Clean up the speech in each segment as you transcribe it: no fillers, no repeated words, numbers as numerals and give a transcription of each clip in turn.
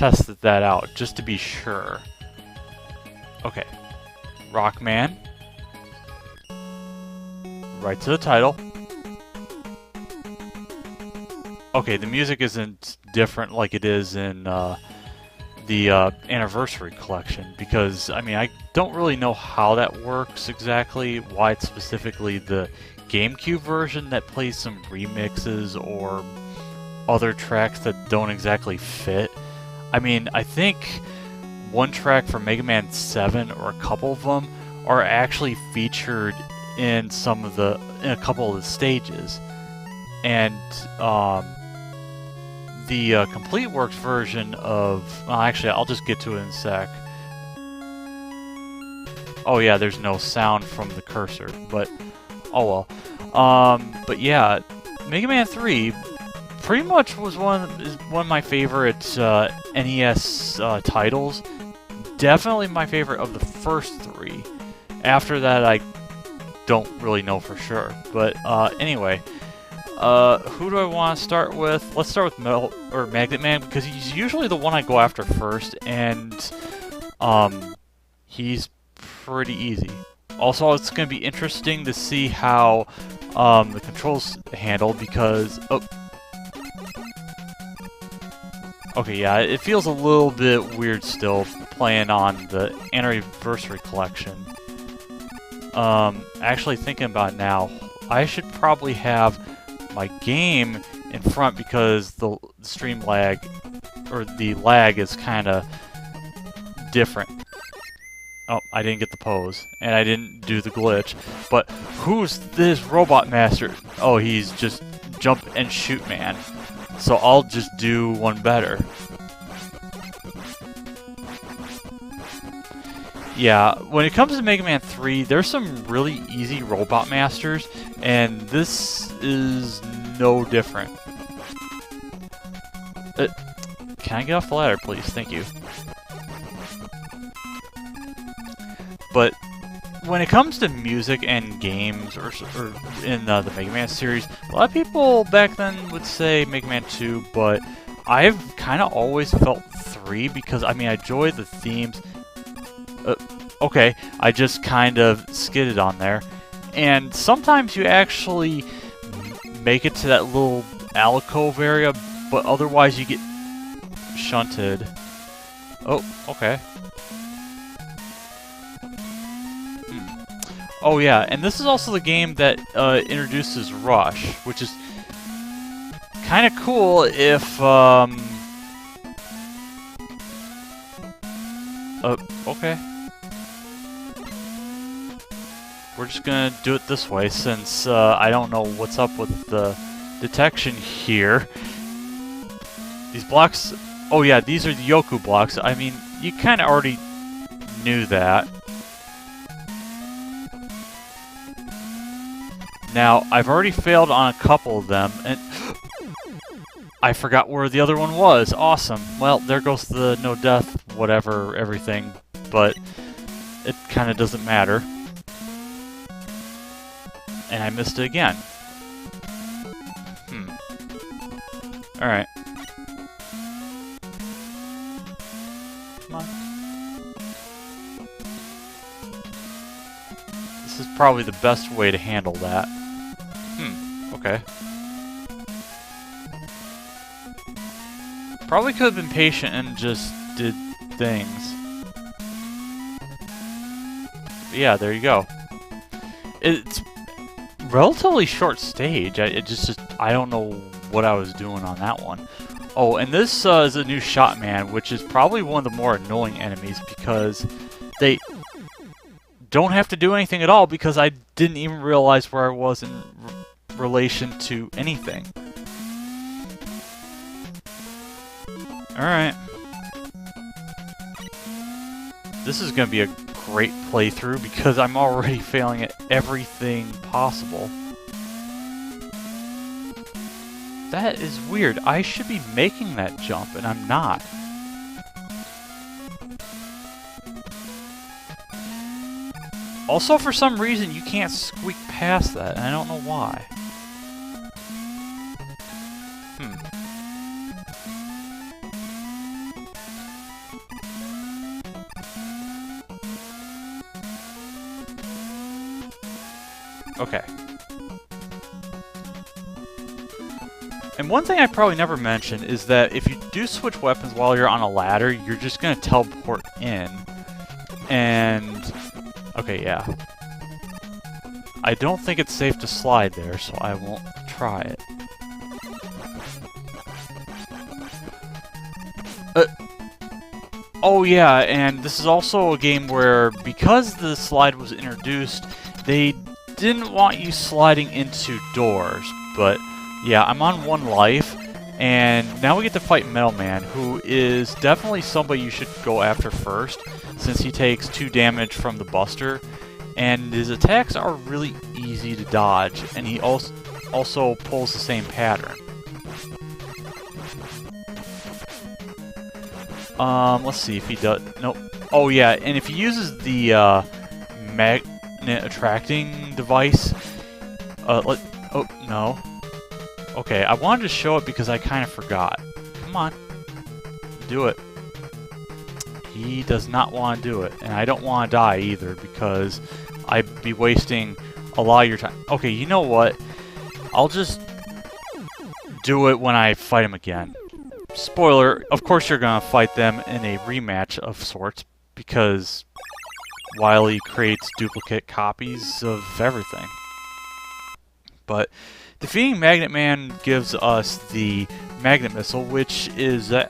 tested that out just to be sure. Okay. Rockman. Right to the title. Okay, the music isn't different like it is in the Anniversary Collection, because, I mean, I don't really know how that works exactly, why it's specifically the GameCube version that plays some remixes or other tracks that don't exactly fit. I mean, I think one track from Mega Man 7, or a couple of them, are actually featured in a couple of the stages. And, the Complete Works version of... actually, I'll just get to it in a sec. Oh yeah, there's no sound from the cursor, but... oh well. But yeah, Mega Man 3 pretty much was one of my favorite NES titles. Definitely my favorite of the first three. After that, I don't really know for sure. But anyway... who do I want to start with? Let's start with Magnet Man, because he's usually the one I go after first, and he's pretty easy. Also, it's going to be interesting to see how the controls handle, because... oh. Okay, yeah, it feels a little bit weird still, playing on the Anniversary Collection. Actually thinking about it now, I should probably have my game in front, because the stream lag, or the lag, is kind of different. Oh, I didn't get the pose, and I didn't do the glitch. But who's this Robot Master? Oh, he's just jump and shoot man. So I'll just do one better. Yeah, when it comes to Mega Man 3, there's some really easy Robot Masters, and this is no different. Can I get off the ladder, please? Thank you. But when it comes to music and games, or in the Mega Man series, a lot of people back then would say Mega Man 2, but I've kind of always felt 3, because, I mean, I enjoy the themes. Okay, I just kind of skidded on there. And sometimes you actually make it to that little alcove area, but otherwise you get shunted. Oh, okay. Oh yeah, and this is also the game that introduces Rush, which is kind of cool if, okay. We're just gonna do it this way, since I don't know what's up with the detection here. These blocks... oh yeah, these are the Yoku blocks. I mean, you kind of already knew that. Now, I've already failed on a couple of them, and... I forgot where the other one was. Awesome. Well, there goes the no death, whatever, everything. But it kind of doesn't matter. And I missed it again. Alright. Come on. This is probably the best way to handle that. Okay. Probably could have been patient and just did things. But yeah, there you go. It's relatively short stage. I don't know what I was doing on that one. Oh, and this is a new Shot Man, which is probably one of the more annoying enemies, because they don't have to do anything at all, because I didn't even realize where I was in relation to anything. Alright. This is going to be a great playthrough, because I'm already failing at everything possible. That is weird. I should be making that jump, and I'm not. Also, for some reason, you can't squeak past that, and I don't know why. Okay. And one thing I probably never mentioned is that if you do switch weapons while you're on a ladder, you're just going to teleport in. And... okay, yeah. I don't think it's safe to slide there, so I won't try it. Oh yeah, and this is also a game where, because the slide was introduced, they didn't want you sliding into doors, but yeah, I'm on 1 life, and now we get to fight Metal Man, who is definitely somebody you should go after first, since he takes 2 damage from the Buster, and his attacks are really easy to dodge, and he also pulls the same pattern. Let's see if he does. Nope. Oh yeah, and if he uses the magnet attracting device, oh no. Okay, I wanted to show it because I kind of forgot. Come on, do it. He does not want to do it, and I don't want to die either because I'd be wasting a lot of your time. Okay, you know what? I'll just do it when I fight him again. Spoiler, of course you're going to fight them in a rematch of sorts, because Wily creates duplicate copies of everything. But defeating Magnet Man gives us the Magnet Missile, which is a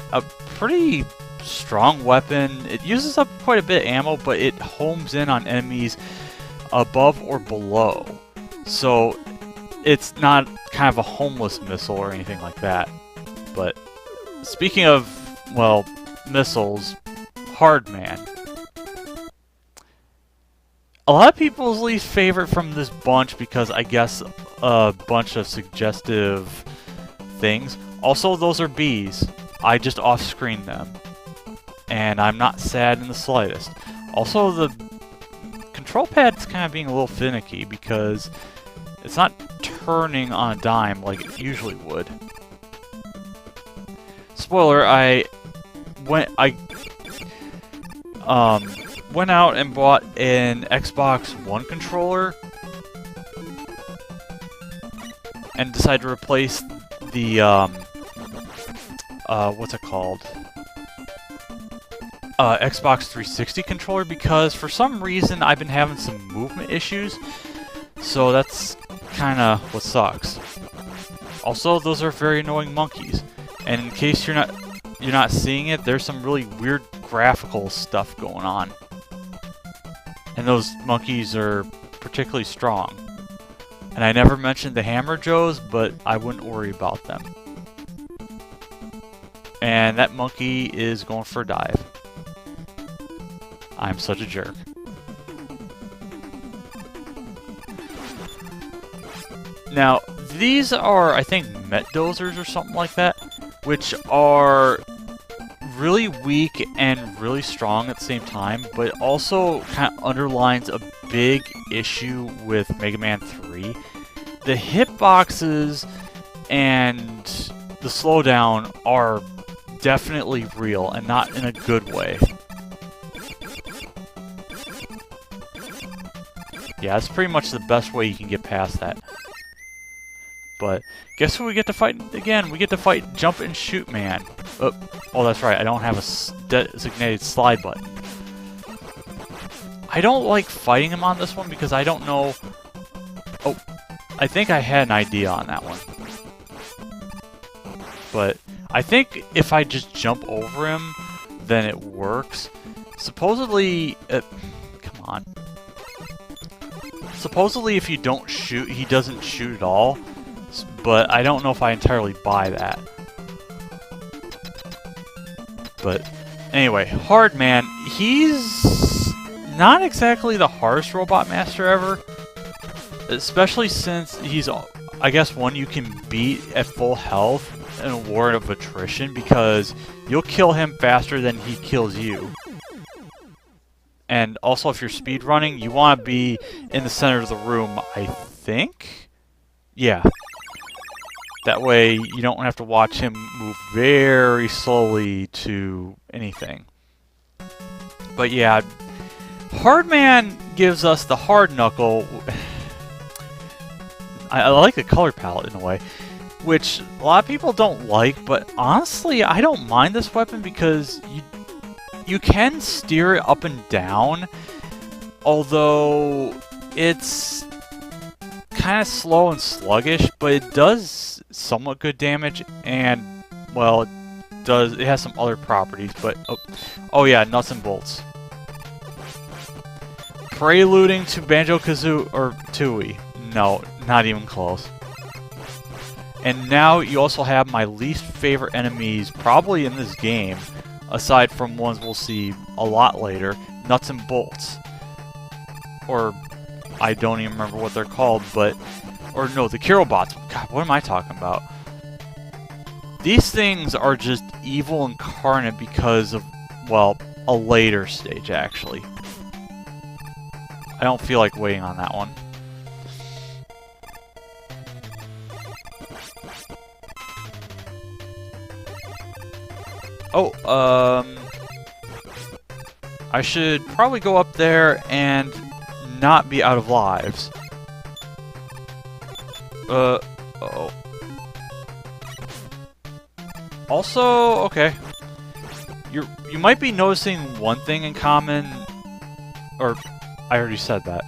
pretty strong weapon. It uses up quite a bit of ammo, but it homes in on enemies above or below. So it's not kind of a homeless missile or anything like that. But speaking of, well, missiles, Hard Man. A lot of people's least favorite from this bunch because I guess a bunch of suggestive things. Also, those are bees. I just off-screened them. And I'm not sad in the slightest. Also, the control pad's kind of being a little finicky because it's not turning on a dime like it usually would. Spoiler, I went out and bought an Xbox One controller and decided to replace the what's it called? Xbox 360 controller because for some reason I've been having some movement issues, so that's kind of what sucks. Also, those are very annoying monkeys. And in case you're not seeing it, there's some really weird graphical stuff going on. And those monkeys are particularly strong. And I never mentioned the Hammer Joes, but I wouldn't worry about them. And that monkey is going for a dive. I'm such a jerk. Now, these are, I think, Met Dozers or something like that, which are really weak and really strong at the same time, but also kind of underlines a big issue with Mega Man 3. The hitboxes and the slowdown are definitely real, and not in a good way. Yeah, that's pretty much the best way you can get past that. But guess who we get to fight again? We get to fight Jump and Shoot Man. Oh, that's right. I don't have a designated slide button. I don't like fighting him on this one because I don't know... Oh, I think I had an idea on that one. But I think if I just jump over him, then it works. Supposedly... come on. Supposedly if you don't shoot, he doesn't shoot at all. But I don't know if I entirely buy that. But anyway, Hard Man, he's not exactly the hardest Robot Master ever. Especially since he's, I guess, one you can beat at full health in a war of attrition because you'll kill him faster than he kills you. And also if you're speedrunning, you want to be in the center of the room, I think? Yeah. That way, you don't have to watch him move very slowly to anything. But yeah, Hard Man gives us the Hard Knuckle. I like the color palette in a way, which a lot of people don't like, but honestly, I don't mind this weapon because you can steer it up and down, although it's kind of slow and sluggish, but it does somewhat good damage, and, well, it has some other properties, but, oh yeah, nuts and bolts. Preluding to Banjo-Kazooie, or Tooie. No, not even close. And now you also have my least favorite enemies probably in this game, aside from ones we'll see a lot later, nuts and bolts. Or, I don't even remember what they're called, but... Or no, the Kirobots. God, what am I talking about? These things are just evil incarnate because of, well, a later stage, actually. I don't feel like waiting on that one. Oh, I should probably go up there and not be out of lives. Uh-oh. Also, okay. You might be noticing one thing in common, or I already said that.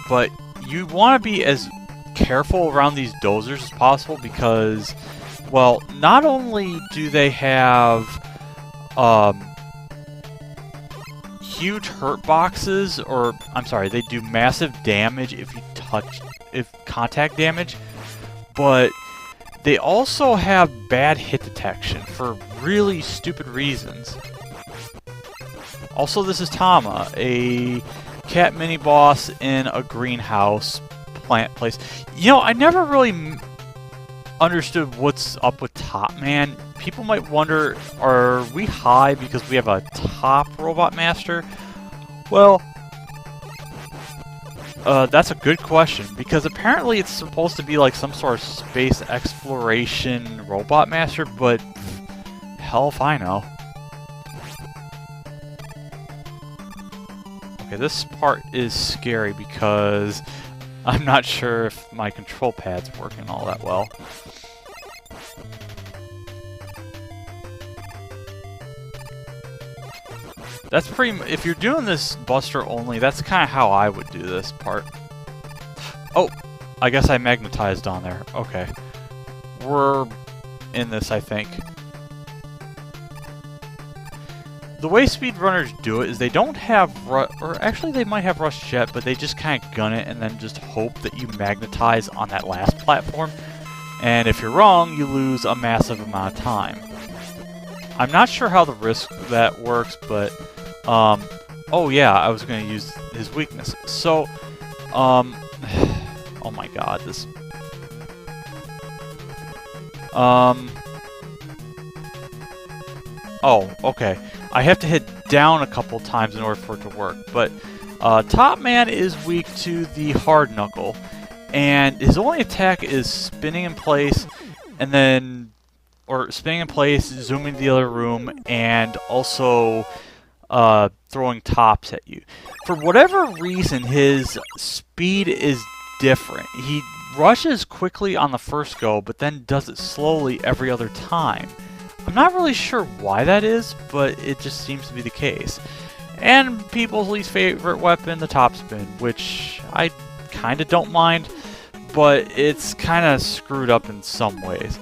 But you want to be as careful around these dozers as possible because, well, not only do they have huge hurt boxes, or I'm sorry, they do massive damage if you contact damage, but they also have bad hit detection for really stupid reasons. Also, this is Tama, a cat mini-boss in a greenhouse plant place. You know, I never really understood what's up with Top Man. People might wonder, are we high because we have a top robot master? Well, that's a good question, because apparently it's supposed to be like some sort of space exploration robot master, but hell if I know. Okay, this part is scary because I'm not sure if my control pad's working all that well. That's if you're doing this Buster only, that's kind of how I would do this part. Oh, I guess I magnetized on there. Okay. We're in this, I think. The way speedrunners do it is they don't have or actually they might have Rush Jet, but they just kind of gun it and then just hope that you magnetize on that last platform. And if you're wrong, you lose a massive amount of time. I'm not sure how the risk that works, but oh yeah, I was going to use his weakness. So, oh my god, this... Oh, okay. I have to hit down a couple times in order for it to work, but Top Man is weak to the hard knuckle, and his only attack is spinning in place, and then... Or spinning in place, zooming to the other room, and also throwing tops at you. For whatever reason, his speed is different. He rushes quickly on the first go, but then does it slowly every other time. I'm not really sure why that is, but it just seems to be the case. And people's least favorite weapon, the top spin, which I kind of don't mind, but it's kind of screwed up in some ways.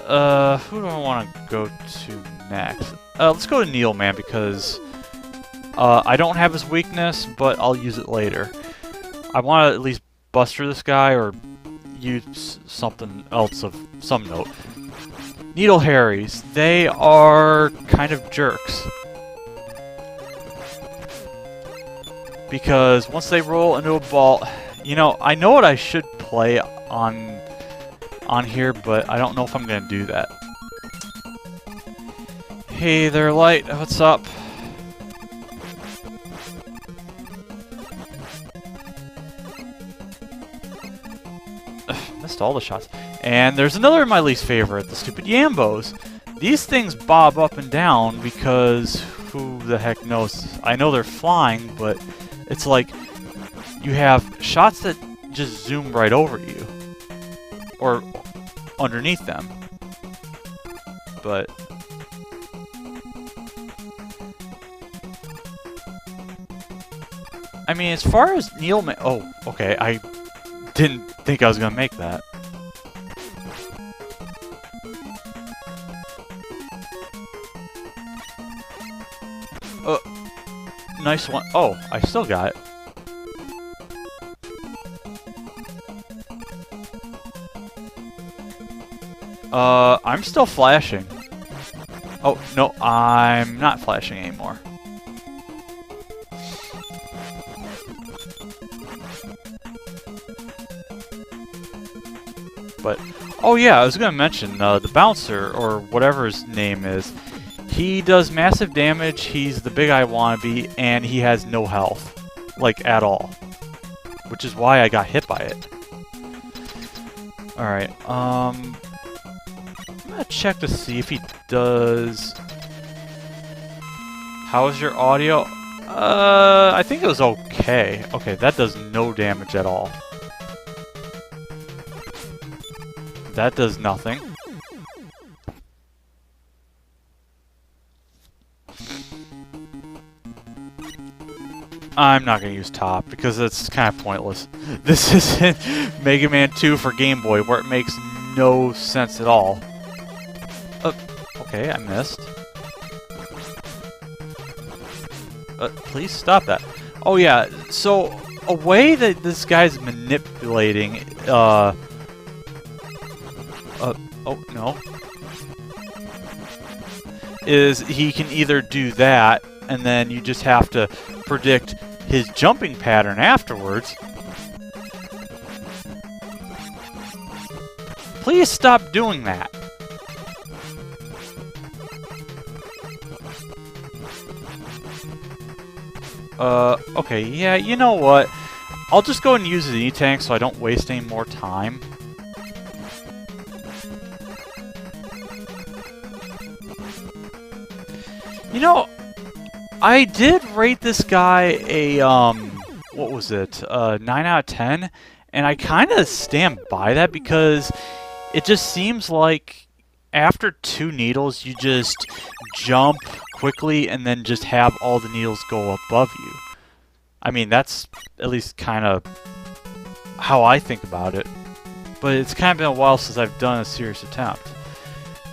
Who do I want to go to next? Let's go to Needle Man because I don't have his weakness, but I'll use it later. I want to at least buster this guy or use something else of some note. Needle Harrys, they are kind of jerks. Because once they roll into a ball, you know, I know what I should play on here, but I don't know if I'm going to do that. Hey there, Light. What's up? Missed all the shots. And there's another of my least favorite, the stupid Yambos. These things bob up and down because who the heck knows? I know they're flying, but it's like you have shots that just zoom right over you. Or underneath them. But... I mean, as far as Neil oh, okay, I didn't think I was gonna make that. Nice one. Oh, I still got it. I'm still flashing. Oh, no, I'm not flashing anymore. But, oh yeah, I was gonna mention, the bouncer, or whatever his name is, he does massive damage, he's the big I wannabe, and he has no health. Like, at all. Which is why I got hit by it. Alright, I'm gonna check to see if he does... How is your audio? I think it was okay. Okay, that does no damage at all. That does nothing. I'm not going to use top, because it's kind of pointless. This isn't Mega Man 2 for Game Boy, where it makes no sense at all. Okay, I missed. Please stop that. Oh yeah, so a way that this guy's manipulating, oh no, is he can either do that, and then you just have to predict his jumping pattern afterwards. Please stop doing that. Okay, yeah, you know what? I'll just go and use the E-Tank so I don't waste any more time. You know, I did rate this guy a, what was it, 9 out of 10, and I kind of stand by that because it just seems like after 2 needles, you just jump quickly and then just have all the needles go above you. I mean, that's at least kind of how I think about it, but it's kind of been a while since I've done a serious attempt.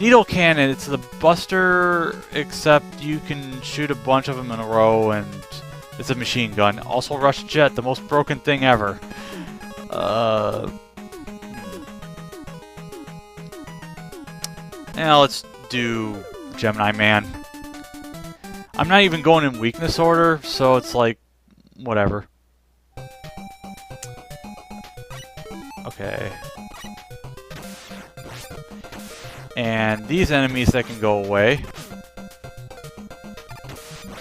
Needle cannon, it's the Buster, except you can shoot a bunch of them in a row, and it's a machine gun. Also Rush Jet, the most broken thing ever. Now let's do Gemini Man. I'm not even going in weakness order, so it's like, whatever. Okay. And these enemies that can go away.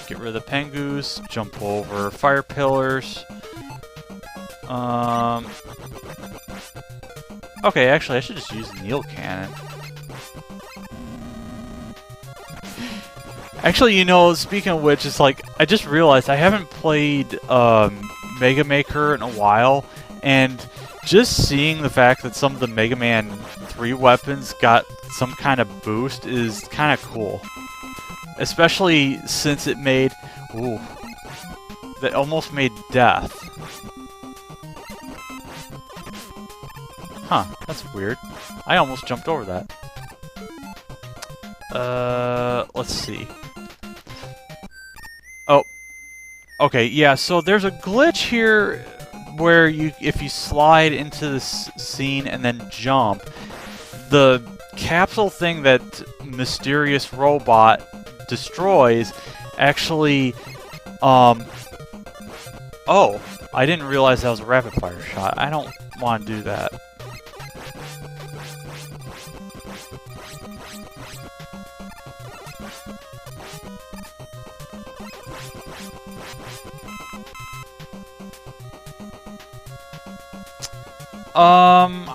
Get rid of the Pengus, jump over fire pillars. Okay, actually I should just use the needle cannon. Actually, you know, speaking of which, it's like, I just realized I haven't played Mega Maker in a while, and just seeing the fact that some of the Mega Man 3 weapons got some kind of boost is kind of cool. Especially since it made... Ooh. That almost made death. Huh, that's weird. I almost jumped over that. Let's see. Oh. Okay, yeah, so there's a glitch here where if you slide into this scene and then jump, the capsule thing that mysterious robot destroys actually, oh, I didn't realize that was a rapid fire shot. I don't want to do that.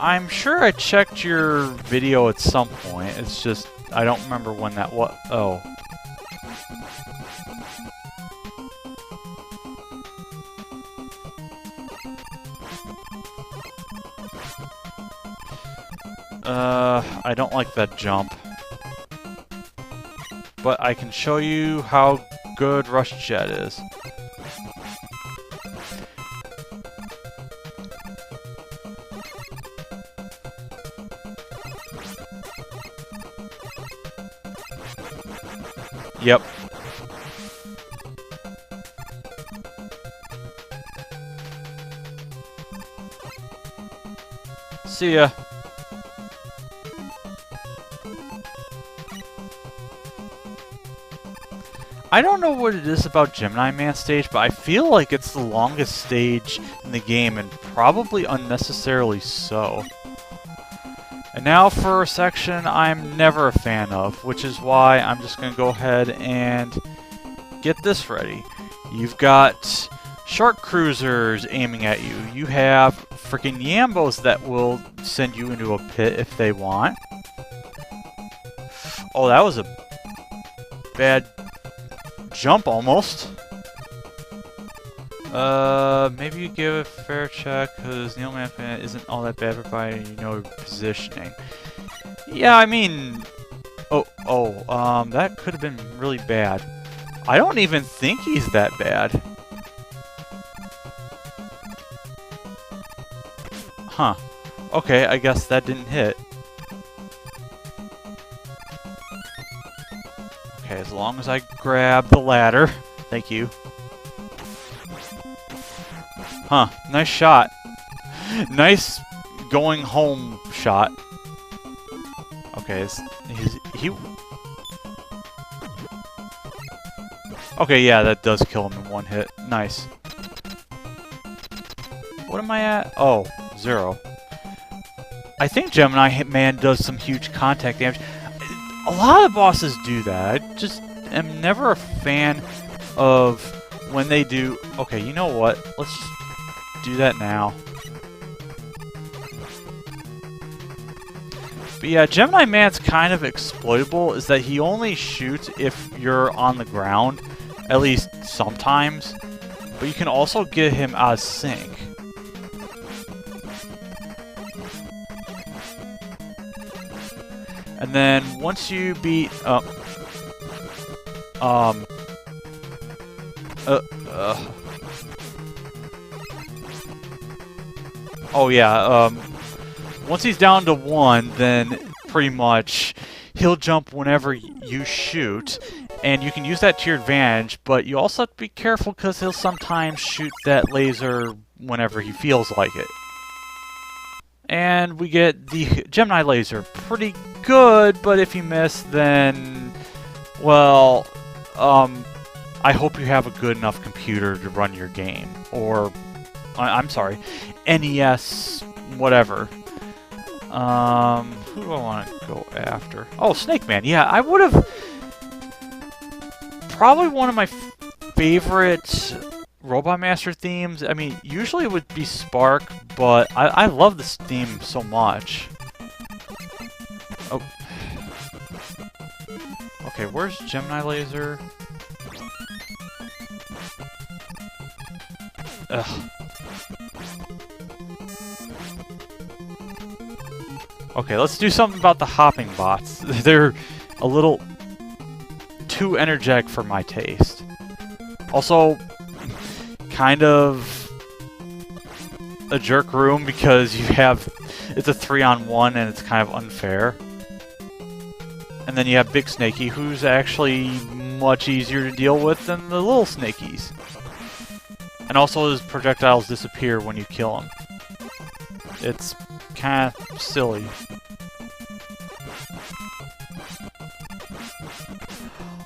I'm sure I checked your video at some point. It's just, I don't remember when that was. Oh. I don't like that jump. But I can show you how good Rush Jet is. Yep. See ya. I don't know what it is about Gemini Man stage, but I feel like it's the longest stage in the game, and probably unnecessarily so. And now for a section I'm never a fan of, which is why I'm just going to go ahead and get this ready. You've got shark cruisers aiming at you. You have freaking Yambos that will send you into a pit if they want. Oh, that was a bad jump almost. Maybe you give it a fair check because Neil Manfan isn't all that bad provided you know positioning. Yeah, I mean, that could have been really bad. I don't even think he's that bad. Huh. Okay, I guess that didn't hit. Okay, as long as I grab the ladder. Thank you. Huh, nice shot. Nice going home shot. Okay, he... Okay, yeah, that does kill him in one hit. Nice. What am I at? Oh, 0. I think Gemini Man does some huge contact damage. A lot of bosses do that. I just am never a fan of when they do... Okay, you know what? Let's just do that now. But yeah, Gemini Man's kind of exploitable, is that he only shoots if you're on the ground, at least sometimes. But you can also get him out of sync. And then once you beat oh yeah, once he's down to 1, then pretty much he'll jump whenever you shoot, and you can use that to your advantage, but you also have to be careful because he'll sometimes shoot that laser whenever he feels like it. And we get the Gemini laser. Pretty good, but if you miss, then, well, I hope you have a good enough computer to run your game. Or, I'm sorry, NES, whatever. Who do I want to go after? Oh, Snake Man. Yeah, I would have... Probably one of my favorite Robot Master themes. I mean, usually it would be Spark, but I love this theme so much. Oh. Okay, where's Gemini Laser? Ugh. Okay, let's do something about the hopping bots. They're a little too energetic for my taste. Also, kind of a jerk room because you have... It's a 3-on-1 and it's kind of unfair. And then you have Big Snakey, who's actually much easier to deal with than the little snakies. And also his projectiles disappear when you kill him. It's kind of silly.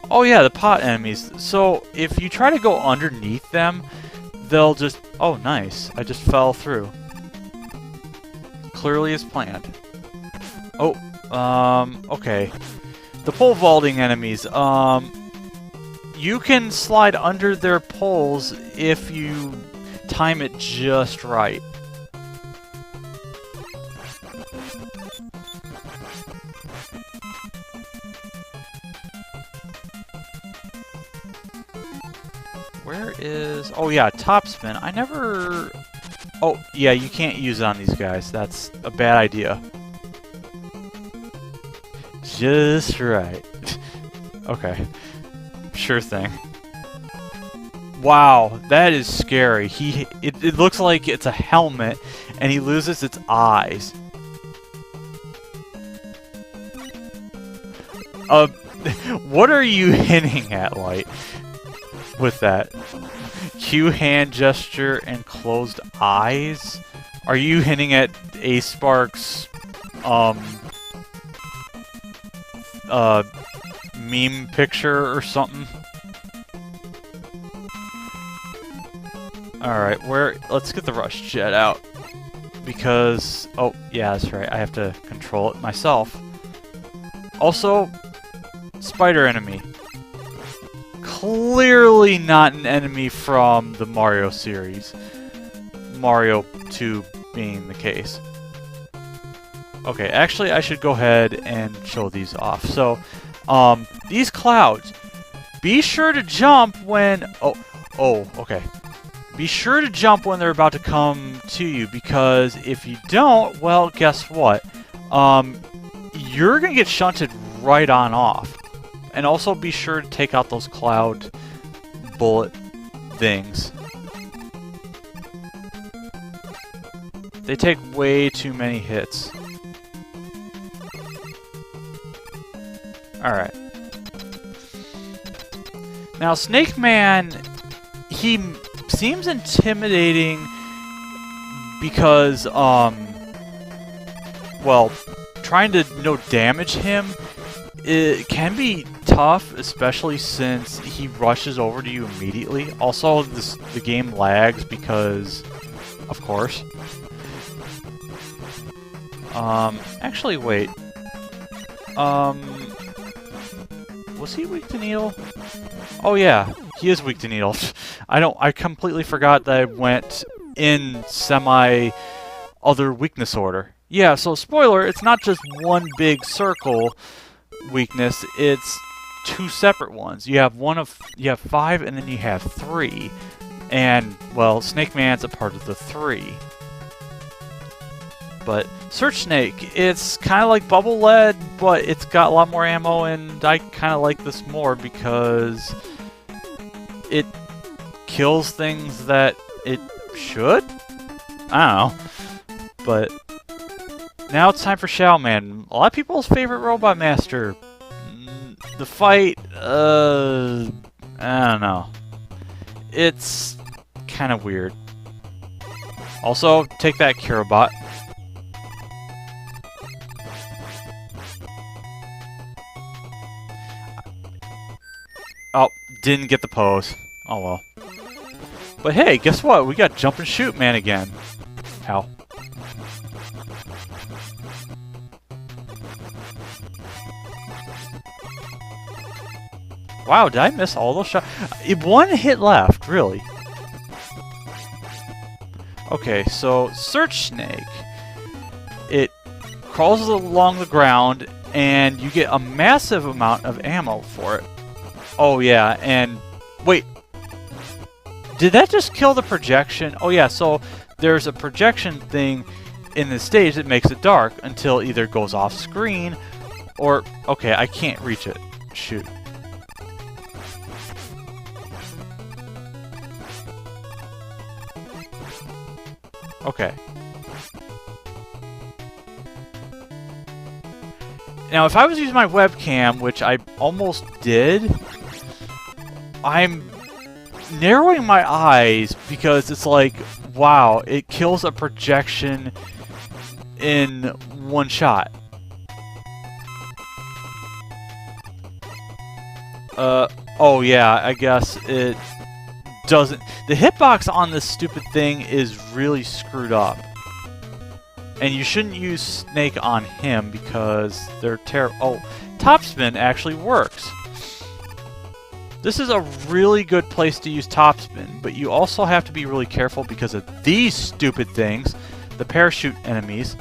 Oh yeah, the pot enemies. So if you try to go underneath them, they'll just... Oh, nice. I just fell through. Clearly as planned. Oh, okay. The pole vaulting enemies. You can slide under their poles if you time it just right. Where is... Oh yeah, top spin. I never... Oh, yeah, you can't use it on these guys. That's a bad idea. just right. Okay. Sure thing. Wow, that is scary. It looks like it's a helmet, and he loses its eyes. What are you hinting at, Light, with that? Q hand gesture and closed eyes? Are you hinting at Ace Spark's, meme picture or something? Alright, let's get the rush jet out. Because, oh, yeah, that's right, I have to control it myself. Also, spider enemy. Clearly not an enemy from the Mario series. Mario 2 being the case. Okay, actually I should go ahead and show these off. So, these clouds, be sure to jump when... Oh, okay. Be sure to jump when they're about to come to you, because if you don't, well, guess what? You're gonna get shunted right on off. And also be sure to take out those cloud bullet things. They take way too many hits. Alright. Now, Snake Man, he seems intimidating because, well, trying to, damage him, it can be tough, especially since he rushes over to you immediately. Also, the game lags because, of course. Actually, wait. Was he weak to needle? Oh yeah, he is weak to needle. I completely forgot that I went in semi-other weakness order. Yeah, so spoiler, it's not just one big circle weakness, it's two separate ones. You have 5 and then you have 3. And, well, Snake Man's a part of the 3. But Search Snake, it's kind of like Bubble Lead, but it's got a lot more ammo, and I kind of like this more because it kills things that it should? I don't know. But now it's time for Shadow Man. A lot of people's favorite Robot Master. The fight, I don't know. It's kind of weird. Also, take that, Kirobot. Oh, didn't get the pose. Oh well. But hey, guess what? We got Jump and Shoot Man again. Ow. Wow, did I miss all those shots? One hit left, really. Okay, so Search Snake. It crawls along the ground, and you get a massive amount of ammo for it. Oh yeah, and wait, did that just kill the projection? Oh yeah, so there's a projection thing in the stage that makes it dark until it either goes off screen or... Okay, I can't reach it. Shoot. Okay. Now, if I was using my webcam, which I almost did, I'm narrowing my eyes because it's like, wow, it kills a projection in one shot. Oh yeah, I guess it doesn't... The hitbox on this stupid thing is really screwed up. And you shouldn't use Snake on him because they're terrible. Oh, Topspin actually works. This is a really good place to use Topspin, but you also have to be really careful because of these stupid things, the parachute enemies.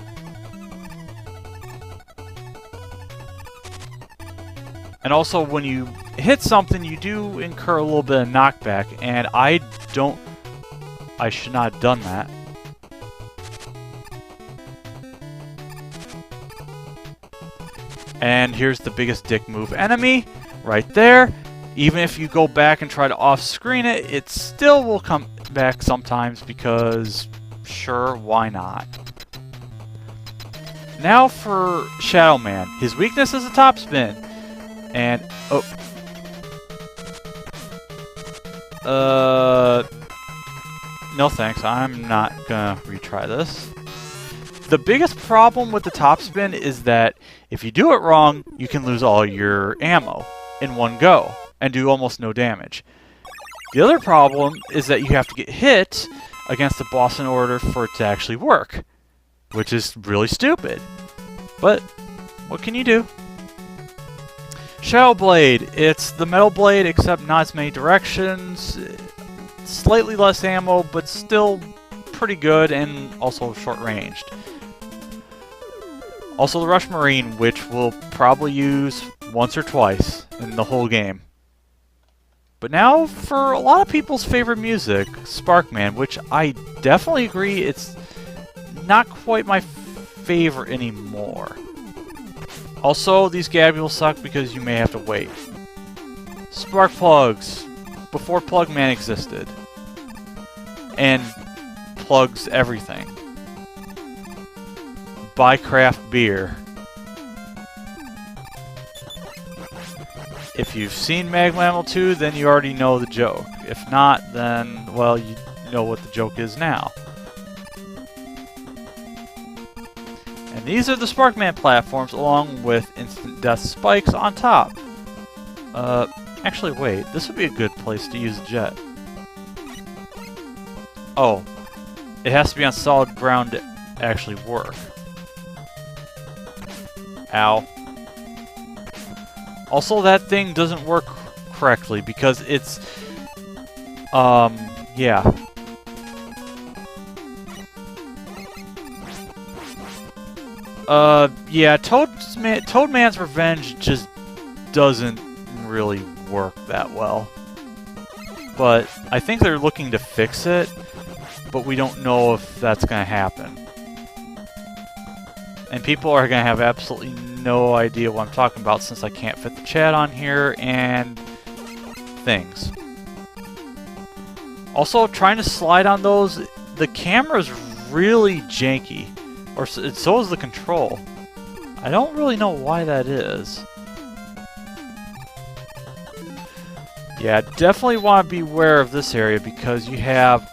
And also, when you hit something, you do incur a little bit of knockback, and I should not have done that. And here's the biggest dick move enemy, right there. Even if you go back and try to off-screen it, it still will come back sometimes because, sure, why not? Now for Shadow Man. His weakness is a top spin. And, oh. No thanks, I'm not gonna retry this. The biggest problem with the top spin is that if you do it wrong, you can lose all your ammo in one go and do almost no damage. The other problem is that you have to get hit against the boss in order for it to actually work, which is really stupid. But what can you do? Shadow Blade. It's the metal blade except not as many directions. Slightly less ammo, but still pretty good and also short-ranged. Also the Rush Marine, which we'll probably use once or twice in the whole game. But now for a lot of people's favorite music, Sparkman, which I definitely agree it's not quite my favorite anymore. Also, these Gabules suck because you may have to wait. Spark Plugs, before Plugman existed. And plugs everything. Buy craft beer. If you've seen Magma Ammo 2, then you already know the joke. If not, then, well, you know what the joke is now. And these are the Sparkman platforms along with instant death spikes on top. Actually wait, this would be a good place to use a jet. Oh, it has to be on solid ground to actually work. Ow. Also, that thing doesn't work correctly because it's, yeah. Yeah, Toadman's Revenge just doesn't really work that well. But I think they're looking to fix it, but we don't know if that's going to happen. And people are going to have absolutely no idea what I'm talking about since I can't fit the chat on here and things. Also, trying to slide on those, the camera's really janky. Or so is the control. I don't really know why that is. Yeah, definitely want to be aware of this area because you have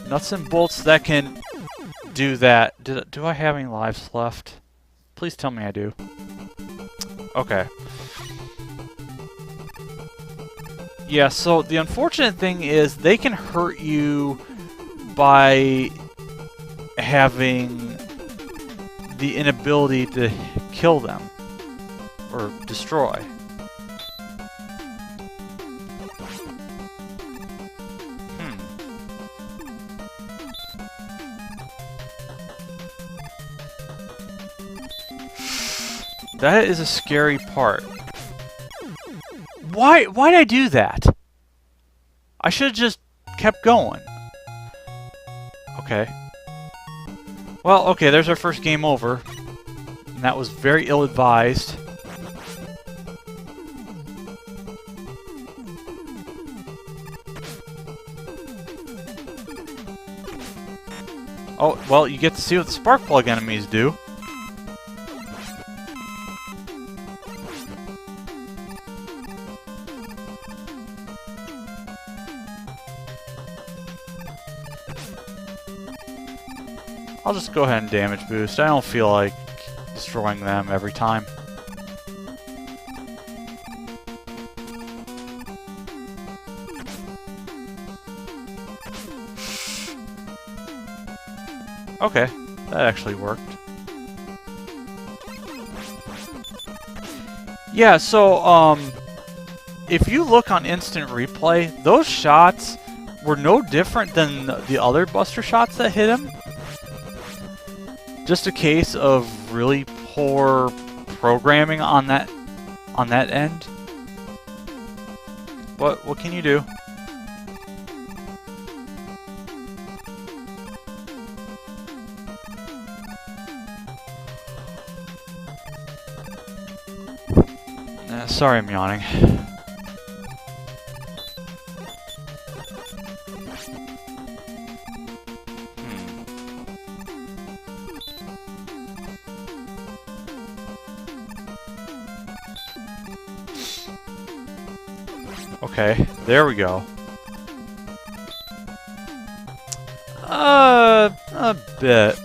nuts and bolts that can do that. Do I have any lives left? Please tell me I do. Okay. Yeah, so the unfortunate thing is they can hurt you by having the inability to kill them or destroy. That is a scary part. Why did I do that? I should have just kept going. Okay. Well, okay, there's our first game over. And that was very ill-advised. Oh, well, you get to see what the spark plug enemies do. I'll just go ahead and damage boost. I don't feel like destroying them every time. Okay, that actually worked. Yeah, so, if you look on instant replay, those shots were no different than the other Buster shots that hit him. Just a case of really poor programming on that end. What can you do? Sorry I'm yawning. Okay, there we go. A bit.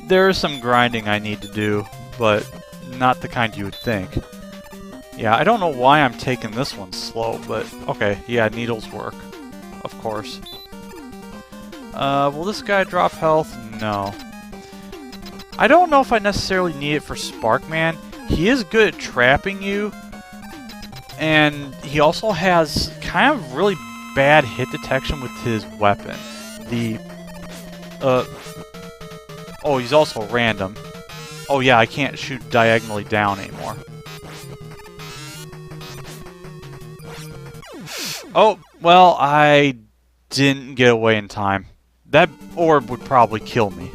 There's some grinding I need to do, but not the kind you would think. Yeah, I don't know why I'm taking this one slow, but okay, yeah, needles work. Of course. Will this guy drop health? No. I don't know if I necessarily need it for Sparkman. He is good at trapping you, and he also has kind of really bad hit detection with his weapon. Oh, he's also random. Oh yeah, I can't shoot diagonally down anymore. Oh, well, I didn't get away in time. That orb would probably kill me.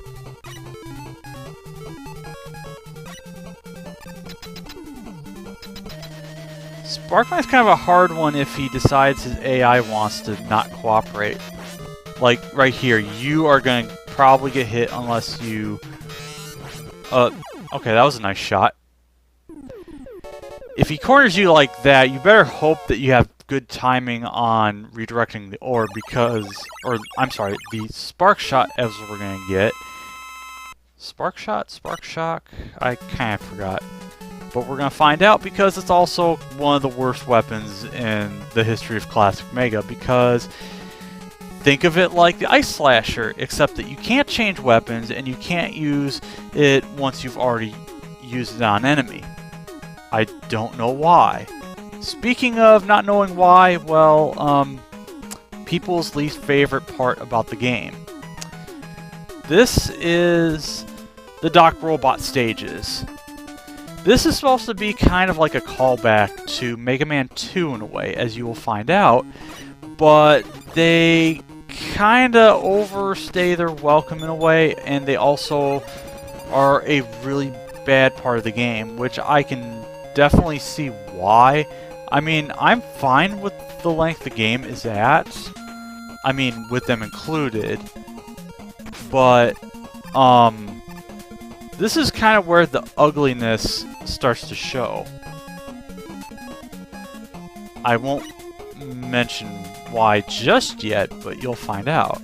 Sparkman's kind of a hard one if he decides his AI wants to not cooperate. Like, right here, you are going to probably get hit unless you... okay, that was a nice shot. If he corners you like that, you better hope that you have good timing on redirecting the orb because... Or, I'm sorry, the spark shot as we're going to get. Spark shot? Spark shock? I kind of forgot. But we're going to find out because it's also one of the worst weapons in the history of Classic Mega because think of it like the Ice Slasher, except that you can't change weapons and you can't use it once you've already used it on an enemy. I don't know why. Speaking of not knowing why, well, people's least favorite part about the game. This is the Doc Robot stages. This is supposed to be kind of like a callback to Mega Man 2 in a way, as you will find out, but they kind of overstay their welcome in a way, and they also are a really bad part of the game, which I can definitely see why. I mean, I'm fine with the length the game is at, I mean, with them included, but, this is kind of where the ugliness starts to show. I won't mention why just yet, but you'll find out.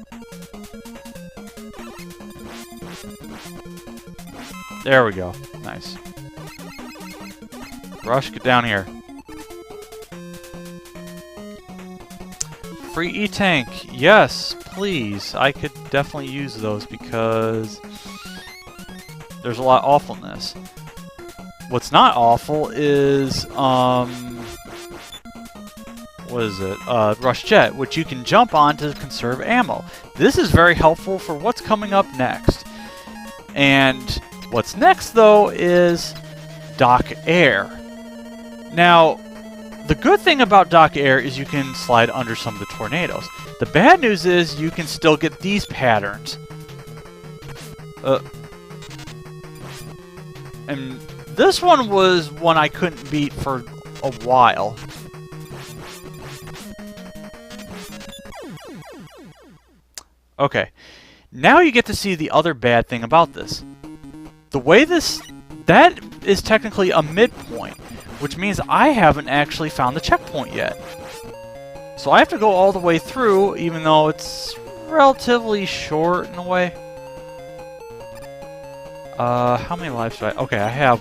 There we go. Nice. Rush, get down here. Free E-Tank. Yes, please. I could definitely use those because there's a lot of awfulness. What's not awful is, what is it? Rush Jet, which you can jump on to conserve ammo. This is very helpful for what's coming up next. And what's next, though, is Dock Air. Now, the good thing about Dock Air is you can slide under some of the tornadoes. The bad news is you can still get these patterns. And this one was one I couldn't beat for a while. Okay, now you get to see the other bad thing about this. The way that is technically a midpoint, which means I haven't actually found the checkpoint yet. So I have to go all the way through, even though it's relatively short in a way. How many lives do I... Okay, I have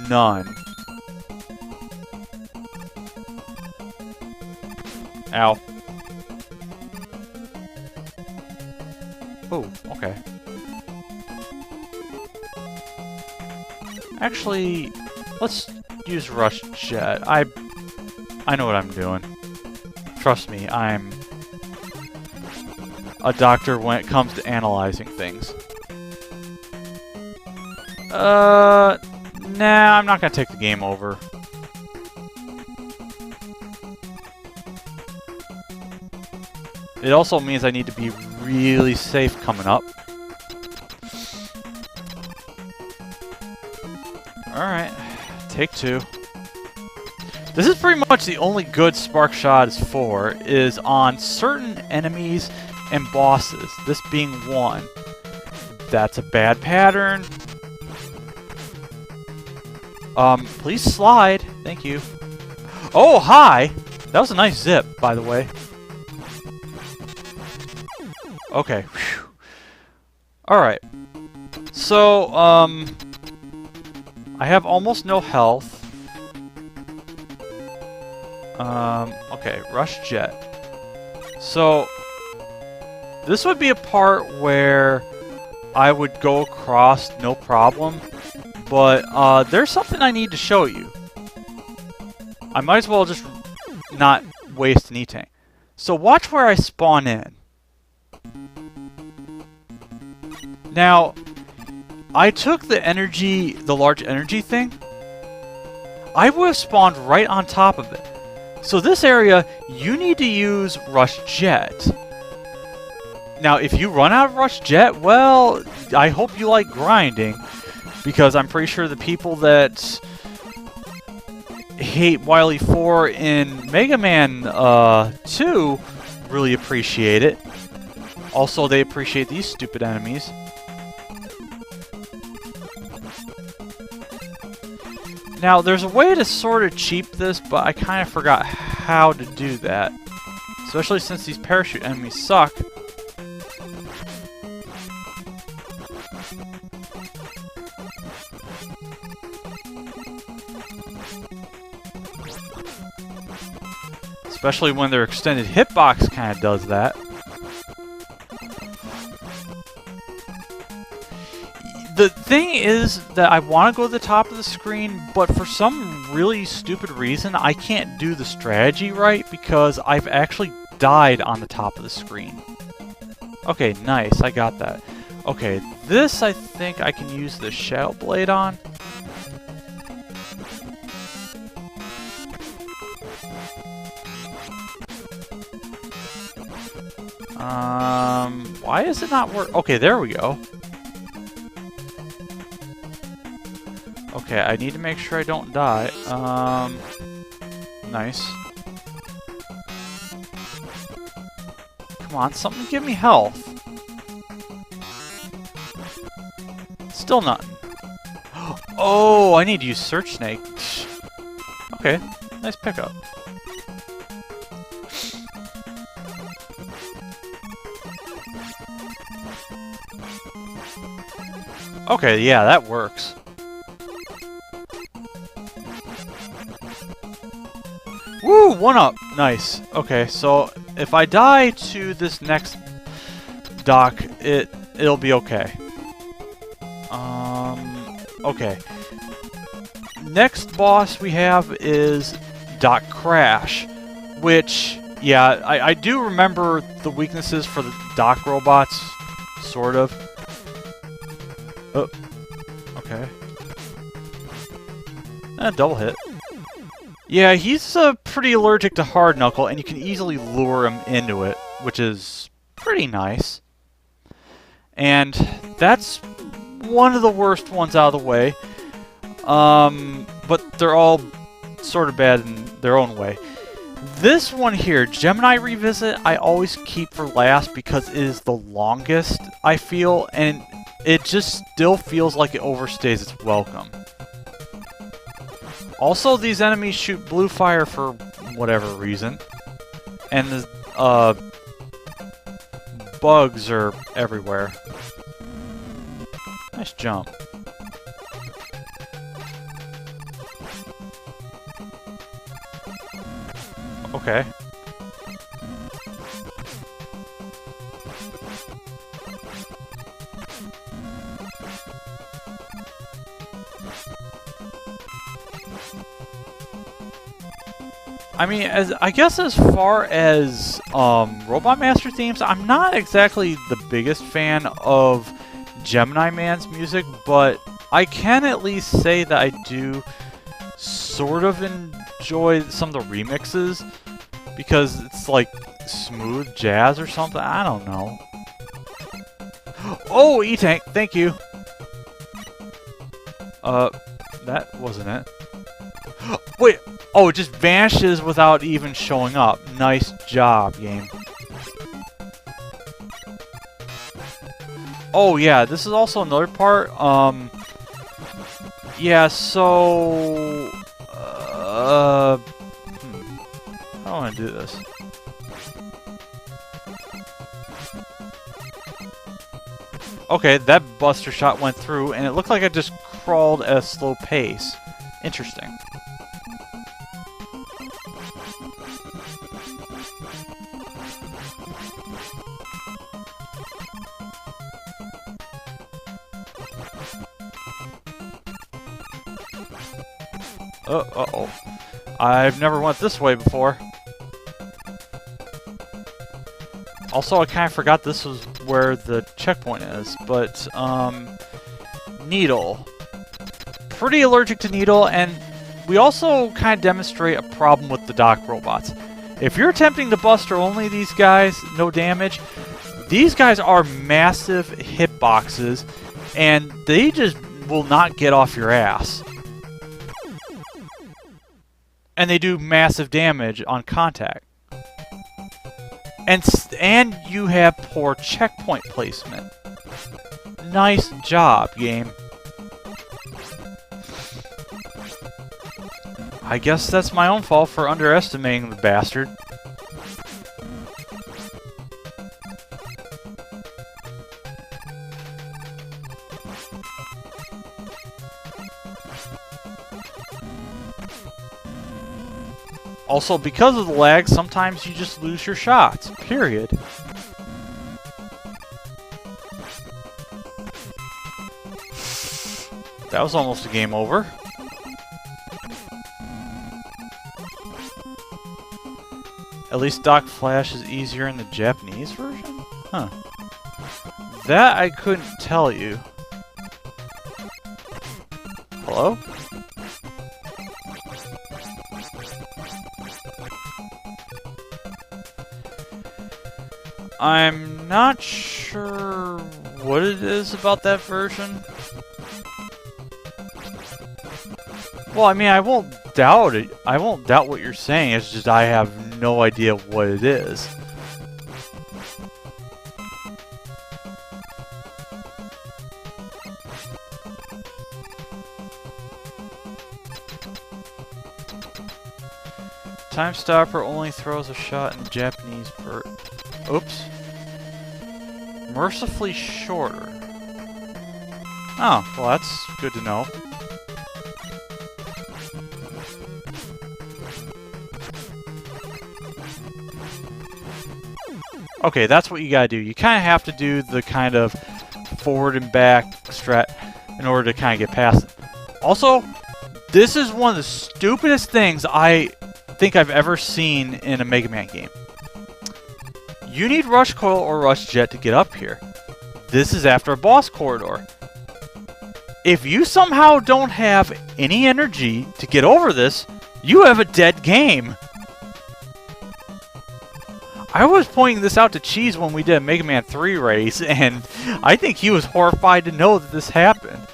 none. Ow. Oh, okay. Actually, let's use Rush Jet. I know what I'm doing. Trust me, I'm a doctor when it comes to analyzing things. Nah, I'm not gonna take the game over. It also means I need to be really safe coming up. Alright, Take two. This is pretty much the only good Spark Shot is for, is on certain enemies and bosses, this being one. That's a bad pattern. Please slide. Thank you. Oh, hi! That was a nice zip, by the way. Okay. Alright. So, I have almost no health. Okay, Rush Jet. So, this would be a part where I would go across no problem, but there's something I need to show you. I might as well just not waste an E-Tank. So watch where I spawn in. Now, I took the energy, the large energy thing. I would have spawned right on top of it. So this area, you need to use Rush Jet. Now, if you run out of Rush Jet, well, I hope you like grinding, because I'm pretty sure the people that hate Wily 4 in Mega Man 2 really appreciate it. Also, they appreciate these stupid enemies. Now, there's a way to sort of cheap this, but I kind of forgot how to do that. Especially since these parachute enemies suck. Especially when their extended hitbox kind of does that. The thing is that I want to go to the top of the screen, but for some really stupid reason, I can't do the strategy right because I've actually died on the top of the screen. Okay, nice, I got that. Okay, this I think I can use the Shadow Blade on. Why is it not work? Okay, there we go. Okay, I need to make sure I don't die. Nice. Come on, something give me health. Still nothing. Oh, I need to use Search Snake. Okay, nice pickup. Okay, yeah, that works. Woo! 1-up! Nice. Okay, so if I die to this next dock, it'll be okay. Okay. Next boss we have is Dock Crash, which, yeah, I do remember the weaknesses for the dock robots, sort of. Oh, okay. Double hit. Yeah, he's pretty allergic to Hard Knuckle, and you can easily lure him into it, which is pretty nice. And that's one of the worst ones out of the way. But they're all sort of bad in their own way. This one here, Gemini Revisit, I always keep for last because it is the longest, I feel, and it just still feels like it overstays its welcome. Also, these enemies shoot blue fire for whatever reason. And the bugs are everywhere. Nice jump. Okay. I mean, I guess as far as Robot Master themes, I'm not exactly the biggest fan of Gemini Man's music, but I can at least say that I do sort of enjoy some of the remixes because it's like smooth jazz or something. I don't know. Oh, E-Tank, thank you. That wasn't it. Wait, oh, it just vanishes without even showing up. Nice job, game. Oh yeah, this is also another part. Yeah, so how do I want to do this? Okay, that buster shot went through, and it looked like I just crawled at a slow pace. Interesting. Uh-oh. I've never went this way before. Also, I kind of forgot this was where the checkpoint is, but, Needle. Pretty allergic to Needle, and we also kind of demonstrate a problem with the dock robots. If you're attempting to buster only these guys, no damage, these guys are massive hitboxes, and they just will not get off your ass. And they do massive damage on contact. And you have poor checkpoint placement. Nice job, game. I guess that's my own fault for underestimating the bastard. Also, because of the lag, sometimes you just lose your shots. Period. That was almost a game over. At least Doc Flash is easier in the Japanese version? Huh. That I couldn't tell you. Hello? I'm not sure what it is about that version. Well, I mean, I won't doubt it. I won't doubt what you're saying. It's just I have no idea what it is. Time Stopper only throws a shot in Japanese per... Oops. Mercifully shorter. Oh, well that's good to know. Okay, that's what you gotta do. You kind of have to do the kind of forward and back strat in order to kind of get past it. Also, this is one of the stupidest things I think I've ever seen in a Mega Man game. You need Rush Coil or Rush Jet to get up here. This is after a boss corridor. If you somehow don't have any energy to get over this, you have a dead game. I was pointing this out to Cheese when we did a Mega Man 3 race, and I think he was horrified to know that this happened.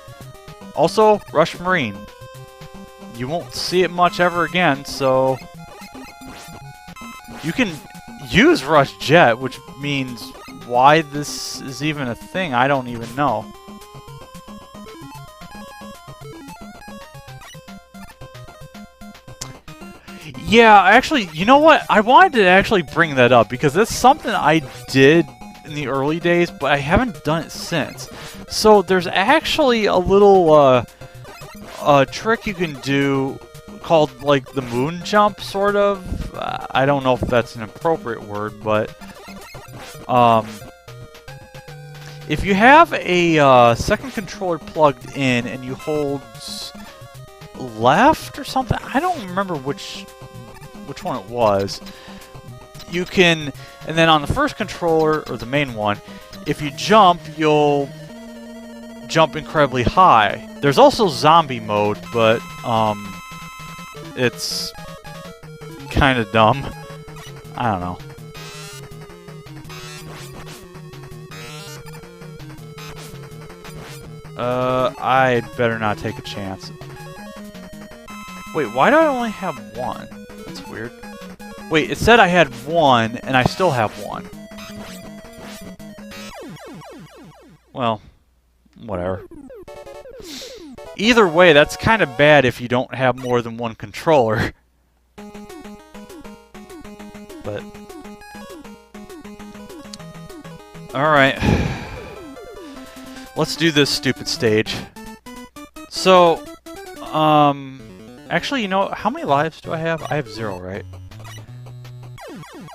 Also, Rush Marine. You won't see it much ever again, so... You can use Rush Jet, which means why this is even a thing, I don't even know. Yeah, actually, you know what? I wanted to actually bring that up because that's something I did in the early days, but I haven't done it since. So there's actually a little trick you can do called like the moon jump, sort of. I don't know if that's an appropriate word, but if you have a second controller plugged in and you hold left or something, I don't remember which one it was. You can, and then on the first controller, or the main one, if you jump, you'll jump incredibly high. There's also zombie mode, but it's kind of dumb. I don't know. I better not take a chance. Wait, why do I only have one? That's weird. Wait, it said I had one, and I still have one. Well, whatever. Either way, that's kind of bad if you don't have more than one controller. But... alright. Let's do this stupid stage. So, actually, you know, how many lives do I have? I have 0, right?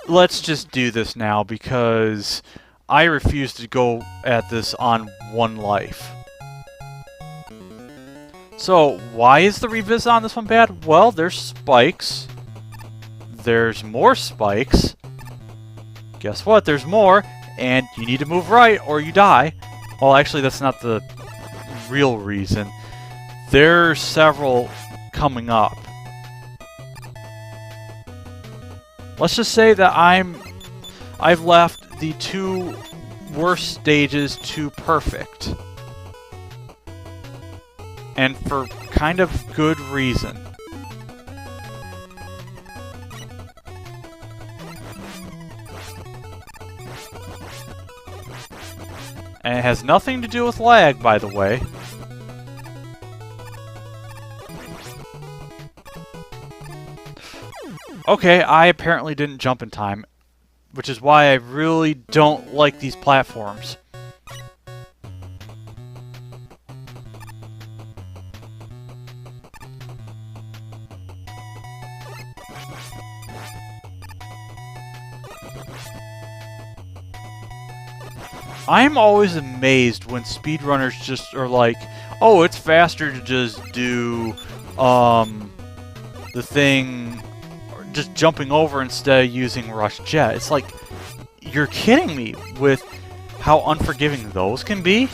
Let's just do this now, because I refuse to go at this on 1 life. So, why is the revisit on this one bad? Well, there's spikes. There's more spikes. Guess what? There's more, and you need to move right or you die. Well, actually, that's not the real reason. There's several coming up. Let's just say that I've left the 2 worst stages to perfect. And for kind of good reason. And it has nothing to do with lag, by the way. Okay, I apparently didn't jump in time, which is why I really don't like these platforms. I'm always amazed when speedrunners just are like, oh, it's faster to just do, the thing, just jumping over instead of using Rush Jet. It's like, you're kidding me with how unforgiving those can be?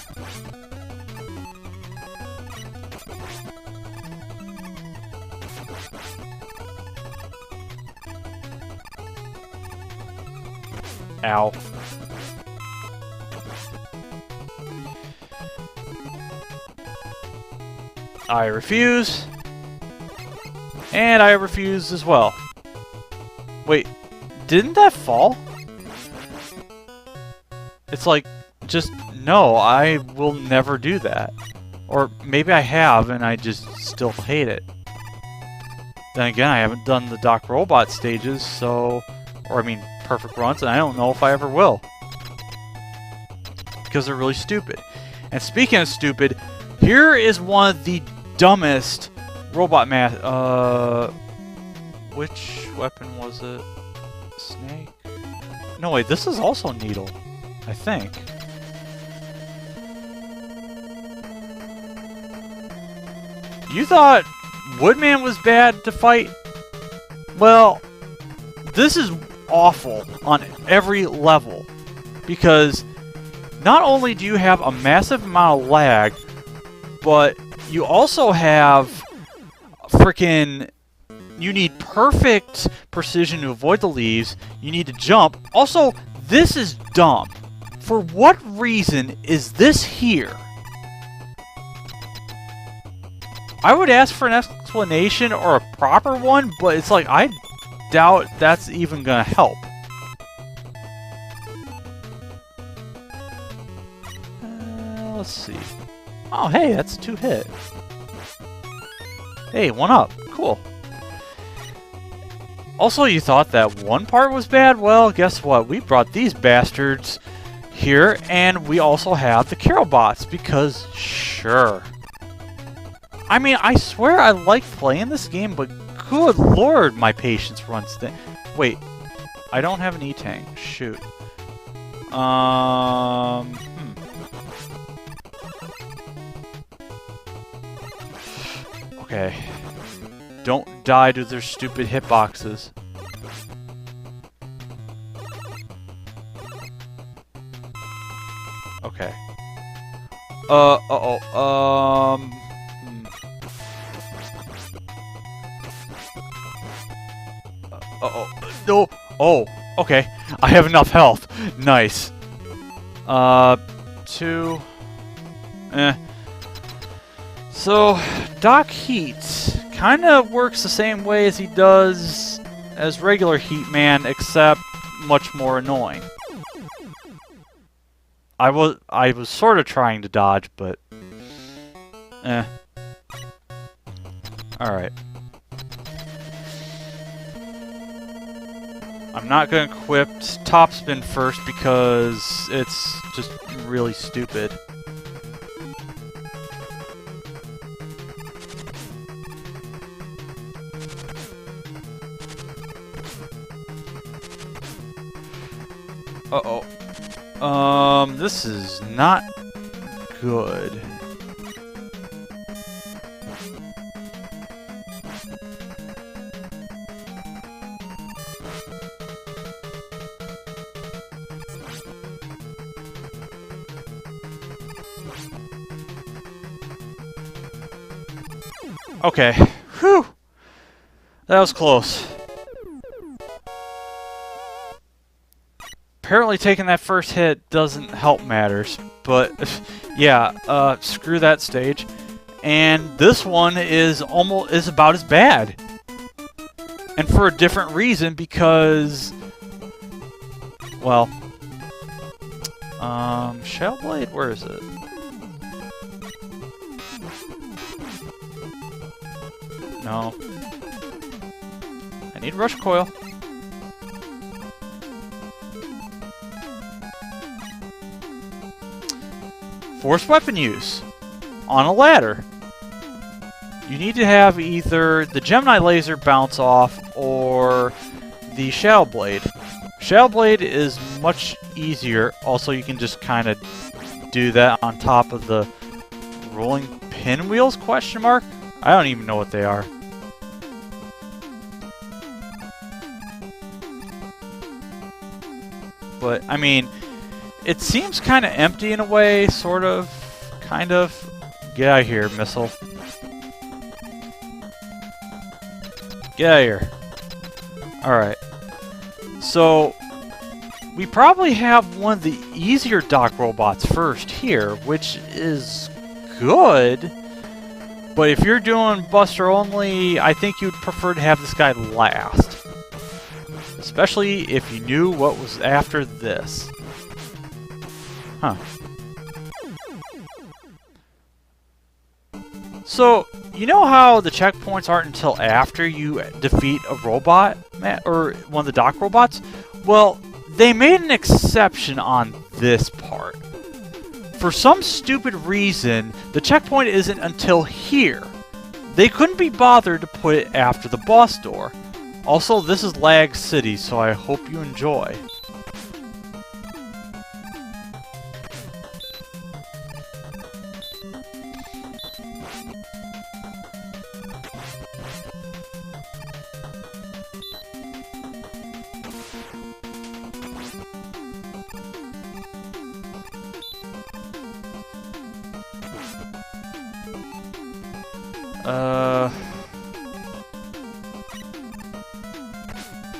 Ow. I refuse. And I refuse as well. Wait, didn't that fall? It's like, just, no, I will never do that. Or maybe I have and I just still hate it. Then again, I haven't done the Doc Robot stages, so... or I mean, perfect runs, and I don't know if I ever will. Because they're really stupid. And speaking of stupid, here is one of the dumbest robot which weapon was it? Snake? No, wait, this is also Needle, I think. You thought Woodman was bad to fight? Well, this is awful on every level. Because not only do you have a massive amount of lag, but you also have frickin'... you need perfect precision to avoid the leaves. You need to jump. Also, this is dumb. For what reason is this here? I would ask for an explanation or a proper one, but it's like, I doubt that's even gonna help. Let's see. Oh, hey, that's a 2-hit. Hey, 1 up. Cool. Also, you thought that one part was bad? Well, guess what? We brought these bastards here, and we also have the Carol bots, because sure. I mean, I swear I like playing this game, but good lord, my patience runs thin. Wait, I don't have an E-Tank. Shoot. Okay. Don't die to their stupid hitboxes. Okay. No. Oh, okay. I have enough health. Nice. 2. So, Doc Heat's kind of works the same way as he does as regular Heatman, except much more annoying. I was sort of trying to dodge, but Alright. I'm not going to equip Topspin first because it's just really stupid. Uh-oh. This is not good. Okay. Whew! That was close. Apparently taking that first hit doesn't help matters, but yeah, screw that stage. And this one is about as bad. And for a different reason, because, well, Shellblade, where is it? No. I need Rush Coil. Forced weapon use on a ladder. You need to have either the Gemini laser bounce off or the Shadow Blade. Shadow Blade is much easier. Also, you can just kind of do that on top of the rolling pinwheels, question mark? I don't even know what they are. But, I mean, it seems kind of empty in a way, sort of, kind of. Get out of here, missile. Get out of here. Alright. So, we probably have one of the easier dock robots first here, which is good. But if you're doing Buster only, I think you'd prefer to have this guy last. Especially if you knew what was after this. Huh. So, you know how the checkpoints aren't until after you defeat a robot, or one of the dock robots? Well, they made an exception on this part. For some stupid reason, the checkpoint isn't until here. They couldn't be bothered to put it after the boss door. Also, this is Lag City, so I hope you enjoy.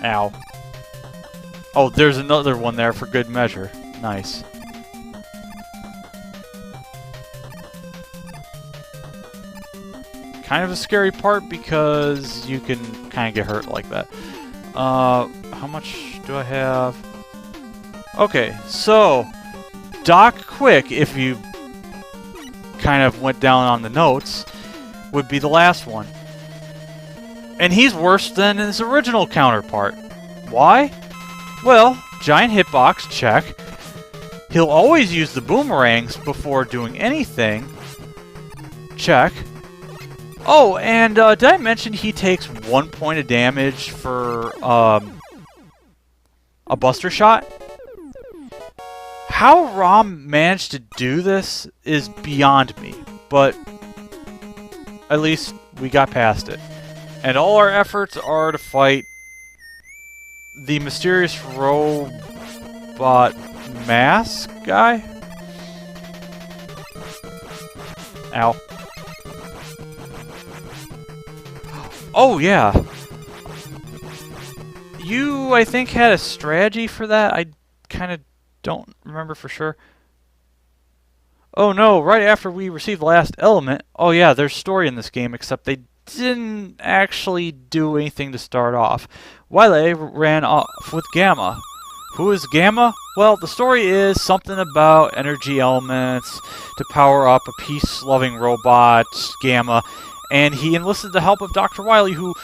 Ow. Oh, there's another one there for good measure. Nice. Kind of a scary part because you can kind of get hurt like that. How much do I have? Okay, so Doc Quick, if you kind of went down on the notes, would be the last one. And he's worse than his original counterpart. Why? Well, giant hitbox, check. He'll always use the boomerangs before doing anything. Check. Oh, and did I mention he takes 1 point of damage for a Buster Shot? How Rom managed to do this is beyond me, but at least we got past it. And all our efforts are to fight the mysterious robot mask guy? Ow. Oh, yeah. You, I think, had a strategy for that. I kind of don't remember for sure. Oh no, right after we received the last element. Oh yeah, there's story in this game, except they didn't actually do anything to start off. Wile ran off with Gamma. Who is Gamma? Well, the story is something about energy elements to power up a peace-loving robot, Gamma, and he enlisted the help of Dr. Wily, who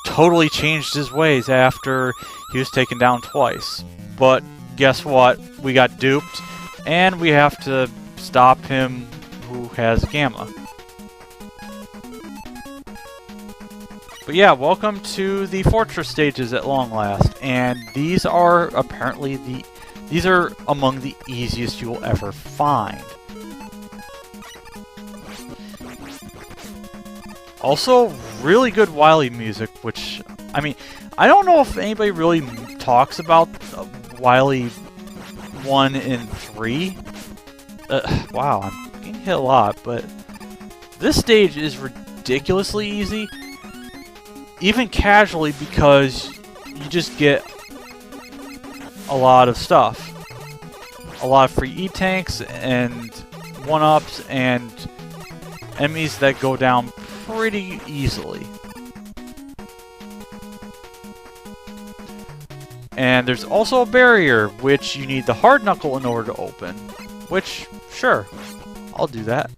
totally changed his ways after he was taken down twice. But guess what? We got duped, and we have to stop him who has Gamma. But yeah, welcome to the fortress stages at long last, and these are apparently these are among the easiest you will ever find. Also, really good Wily music, which, I mean, I don't know if anybody really talks about Wily 1 and 3. Wow, I'm getting hit a lot, but this stage is ridiculously easy. Even casually, because you just get a lot of stuff. A lot of free E-tanks and 1-ups and enemies that go down pretty easily. And there's also a barrier, which you need the hard knuckle in order to open. Which, sure, I'll do that.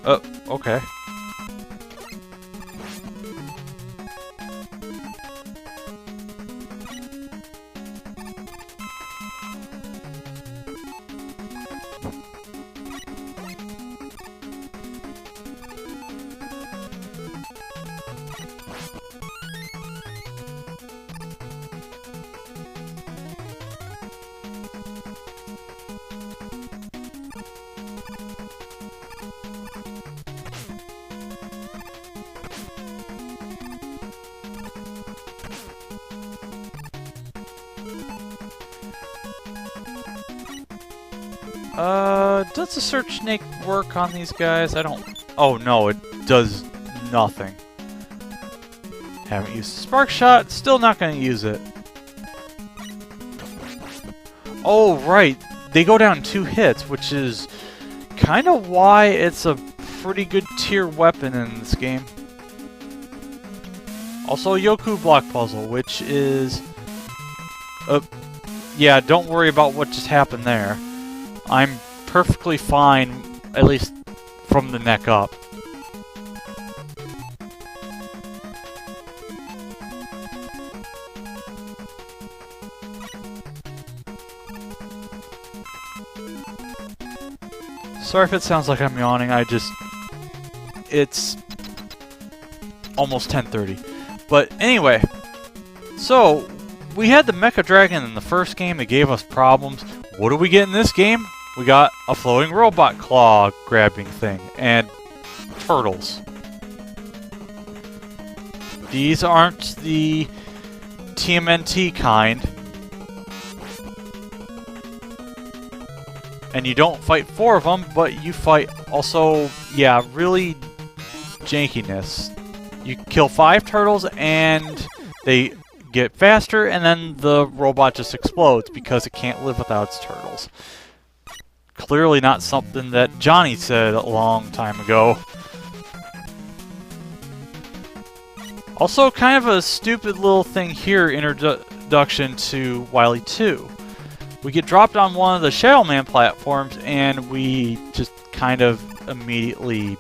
Oh, okay. Does the search snake work on these guys? I don't... Oh, no, it does nothing. Haven't used the spark shot, still not going to use it. Oh, right, they go down 2 hits, which is kind of why it's a pretty good tier weapon in this game. Also, Yoku block puzzle, which is... yeah, don't worry about what just happened there. I'm perfectly fine, at least from the neck up. Sorry if it sounds like I'm yawning, it's almost 10:30. But anyway, so we had the Mecha Dragon in the first game that gave us problems. What do we get in this game? We got a floating robot claw grabbing thing, and turtles. These aren't the TMNT kind. And you don't fight 4 of them, but you fight also, yeah, really jankiness. You kill 5 turtles and they get faster, and then the robot just explodes because it can't live without its turtles. Clearly not something that Johnny said a long time ago. Also, kind of a stupid little thing here, introduction to Wily 2. We get dropped on one of the Shadow Man platforms, and we just kind of immediately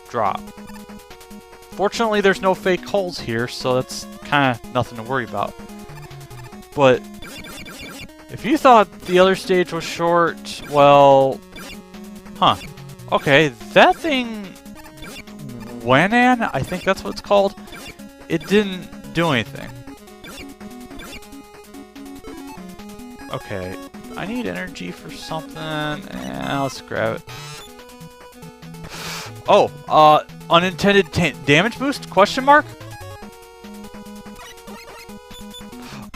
drop. Fortunately, there's no fake holes here, so that's kind of nothing to worry about. But if you thought the other stage was short, well... Huh. Okay, that thing... Wenan, I think that's what it's called. It didn't do anything. Okay, I need energy for something. Let's grab it. Oh, unintended damage boost? Question mark?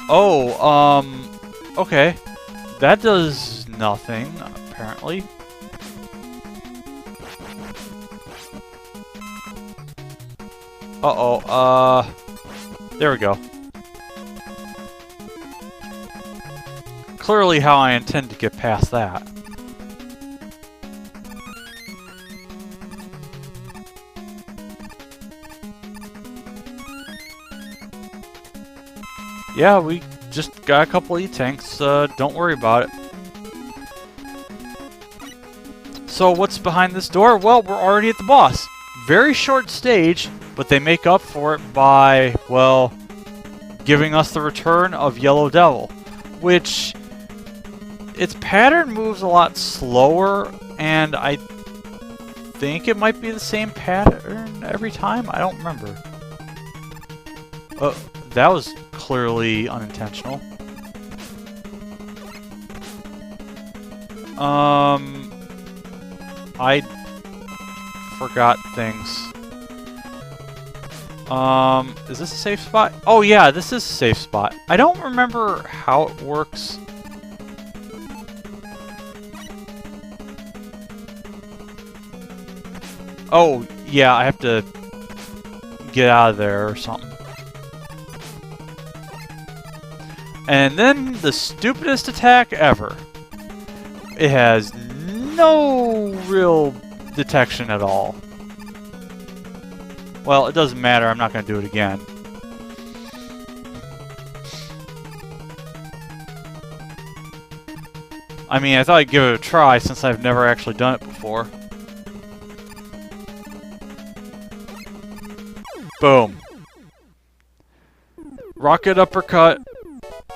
Oh, okay. That does nothing, apparently. Uh-oh, there we go. clearly how I intend to get past that. Yeah, we just got a couple E-tanks, don't worry about it. So what's behind this door? Well, we're already at the boss. Very short stage, but they make up for it by, well, giving us the return of Yellow Devil, which its pattern moves a lot slower, and I think it might be the same pattern every time. I don't remember. That was clearly unintentional. I forgot things. Is this a safe spot? Oh yeah, this is a safe spot. I don't remember how it works. Oh, yeah, I have to get out of there or something. And then the stupidest attack ever. It has no real detection at all. Well, it doesn't matter. I'm not going to do it again. I mean, I thought I'd give it a try since I've never actually done it before. Boom. Rocket uppercut.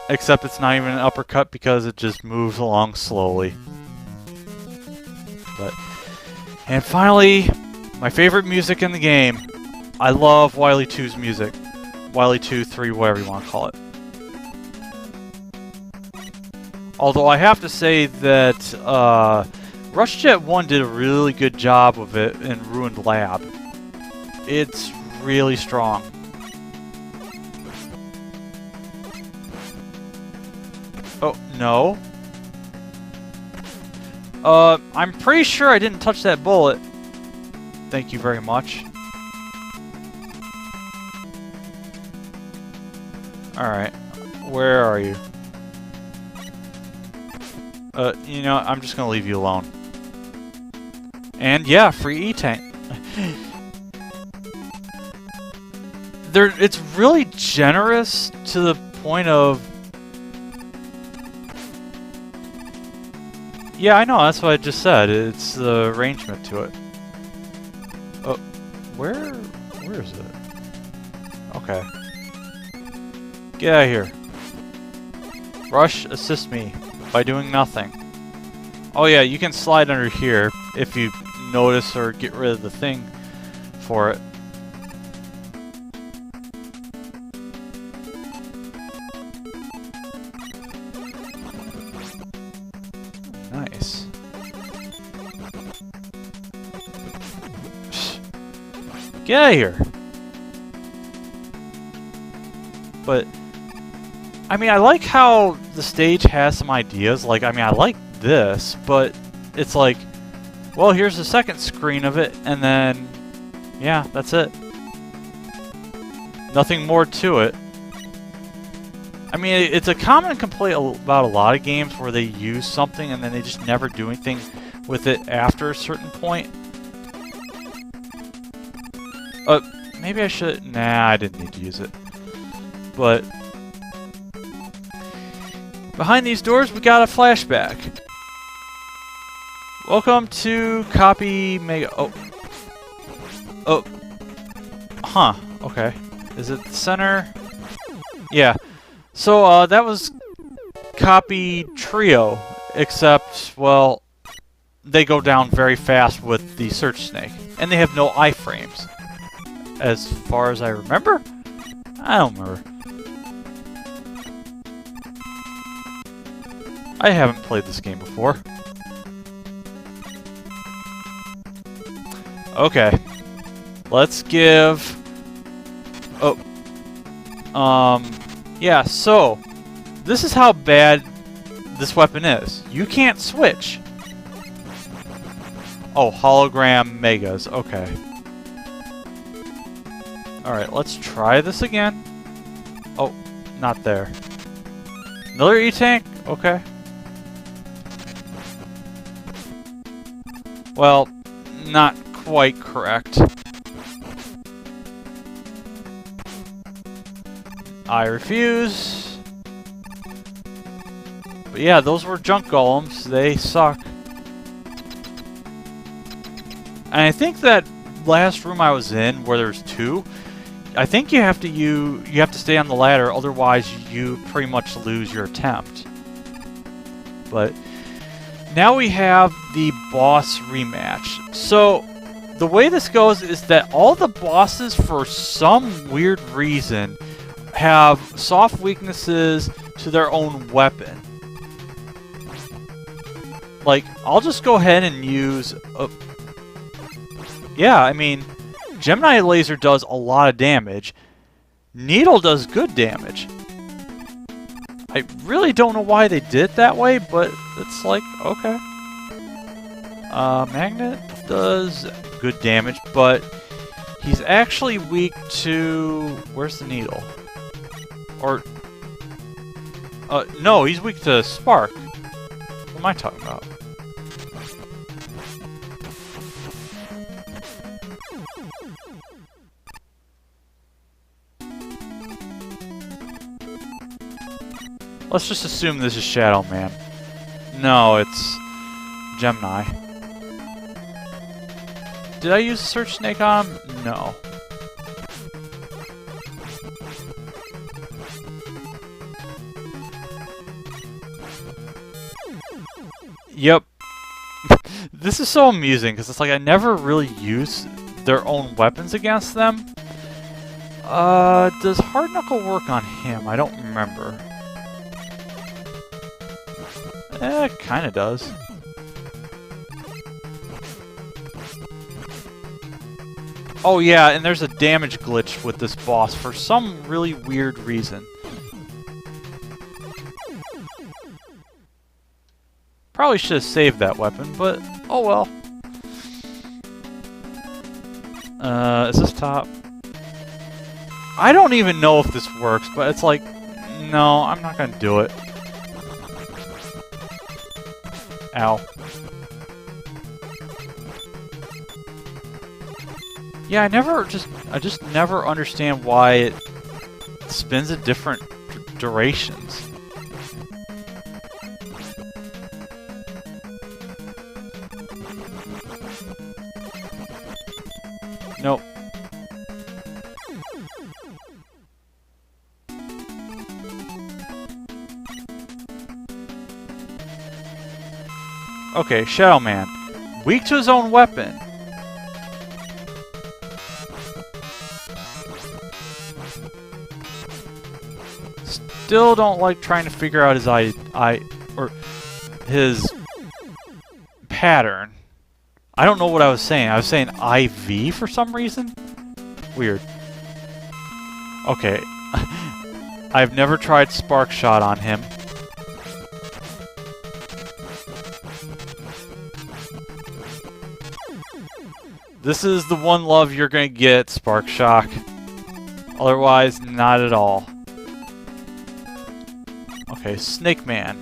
Except it's not even an uppercut because it just moves along slowly. And finally, my favorite music in the game. I love Wily 2's music. Wily 2, 3, whatever you want to call it. Although I have to say that RushJet 1 did a really good job of it in Ruined Lab. It's really strong. Oh, no. I'm pretty sure I didn't touch that bullet. Thank you very much. Alright. Where are you? You know, I'm just gonna leave you alone. And yeah, free E-tank. It's really generous to the point of... Yeah, I know, that's what I just said. It's the arrangement to it. Oh, where is it? Okay. Get out of here. Rush, assist me by doing nothing. Oh yeah, you can slide under here if you notice or get rid of the thing for it. Nice. Get out of here. But I mean, I like how the stage has some ideas. Like, I mean, I like this, but it's like, well, here's the second screen of it, and then, yeah, that's it. Nothing more to it. I mean, it's a common complaint about a lot of games where they use something and then they just never do anything with it after a certain point. Maybe I should... Nah, I didn't need to use it. But... behind these doors, we got a flashback. Welcome to Copy Mega... Oh. Huh. Okay. Is it the center? Yeah. So, that was Copy Trio, except, well, they go down very fast with the Search Snake. And they have no iframes. As far as I remember? I don't remember. I haven't played this game before. Okay. Let's give... yeah, so... this is how bad this weapon is. You can't switch. Oh, hologram megas. Okay. Alright, let's try this again. Oh, not there. Another E-tank? Okay. Well, not quite correct. I refuse. But yeah, those were junk golems. They suck. And I think that last room I was in, where there's two, I think you have to stay on the ladder, otherwise you pretty much lose your attempt. But now we have the boss rematch. So the way this goes is that all the bosses, for some weird reason, have soft weaknesses to their own weapon. Like, I'll just go ahead and use a... Yeah, I mean, Gemini Laser does a lot of damage. Needle does good damage. I really don't know why they did it that way, but it's like, okay. Magnet does good damage, but he's actually weak to... Where's the needle? Or... no, he's weak to Spark. What am I talking about? Let's just assume this is Shadow Man. No, it's Gemini. Did I use a Search Snake on him? No. Yep. This is so amusing, because it's like I never really use their own weapons against them. Does Hard Knuckle work on him? I don't remember. It kinda does. Oh yeah, and there's a damage glitch with this boss for some really weird reason. Probably should have saved that weapon, but oh well. Is this top? I don't even know if this works, but it's like, no, I'm not gonna do it. Ow. Yeah, I just never understand why it spins at different durations. Nope. Okay, Shadow Man. Weak to his own weapon. Still don't like trying to figure out his his pattern. I don't know what I was saying. I was saying IV for some reason? Weird. Okay. I've never tried Spark Shot on him. This is the one love you're gonna get, Spark Shock. Otherwise, not at all. Okay, Snake Man.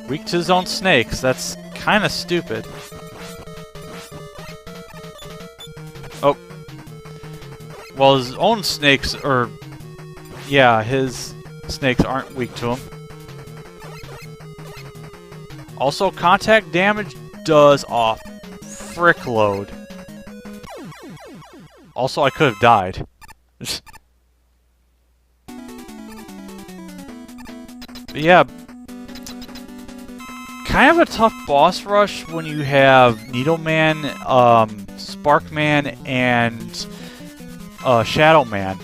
Weak to his own snakes. That's kind of stupid. Oh. Well, his own snakes are... Yeah, his snakes aren't weak to him. Also, contact damage does a frick load. Also, I could have died. But yeah, kind of a tough boss rush when you have Needleman, Sparkman, and Shadow Man.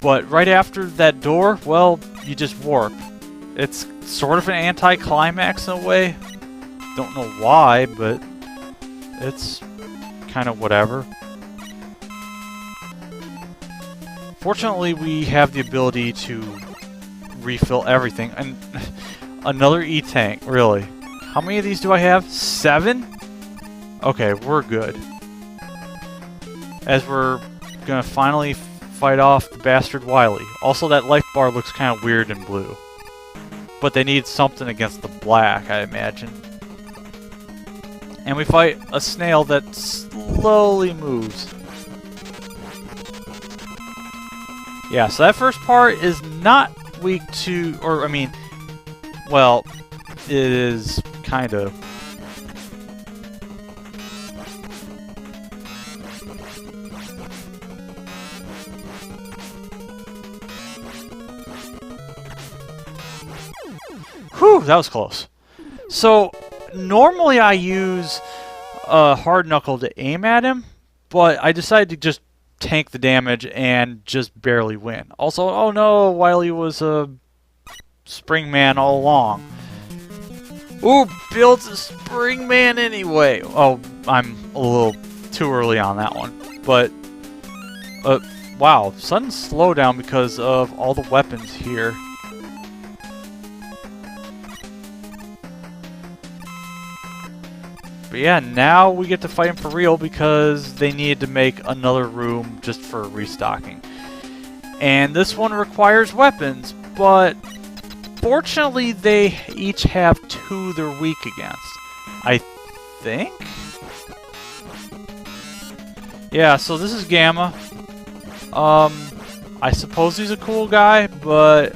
But right after that door, well, you just warp. It's sort of an anti-climax in a way. Don't know why, but it's kind of whatever. Fortunately, we have the ability to refill everything. And another E-Tank, really. How many of these do I have? 7? Okay, we're good. As we're gonna finally fight off the bastard Wily. Also, that life bar looks kind of weird in blue. but they need something against the black, I imagine. And we fight a snail that slowly moves. Yeah, so that first part is not weak to, or I mean, well, it is kind of. Whew, that was close. So, normally I use a hard knuckle to aim at him, but I decided to just tank the damage and just barely win. Also, oh no, Wily was a spring man all along. Ooh, builds a spring man anyway. Oh, I'm a little too early on that one. But, wow, sudden slowdown because of all the weapons here. But yeah, now we get to fight him for real because they needed to make another room just for restocking. And this one requires weapons, but fortunately they each have 2 they're weak against. I think? Yeah, so this is Gamma. I suppose he's a cool guy, but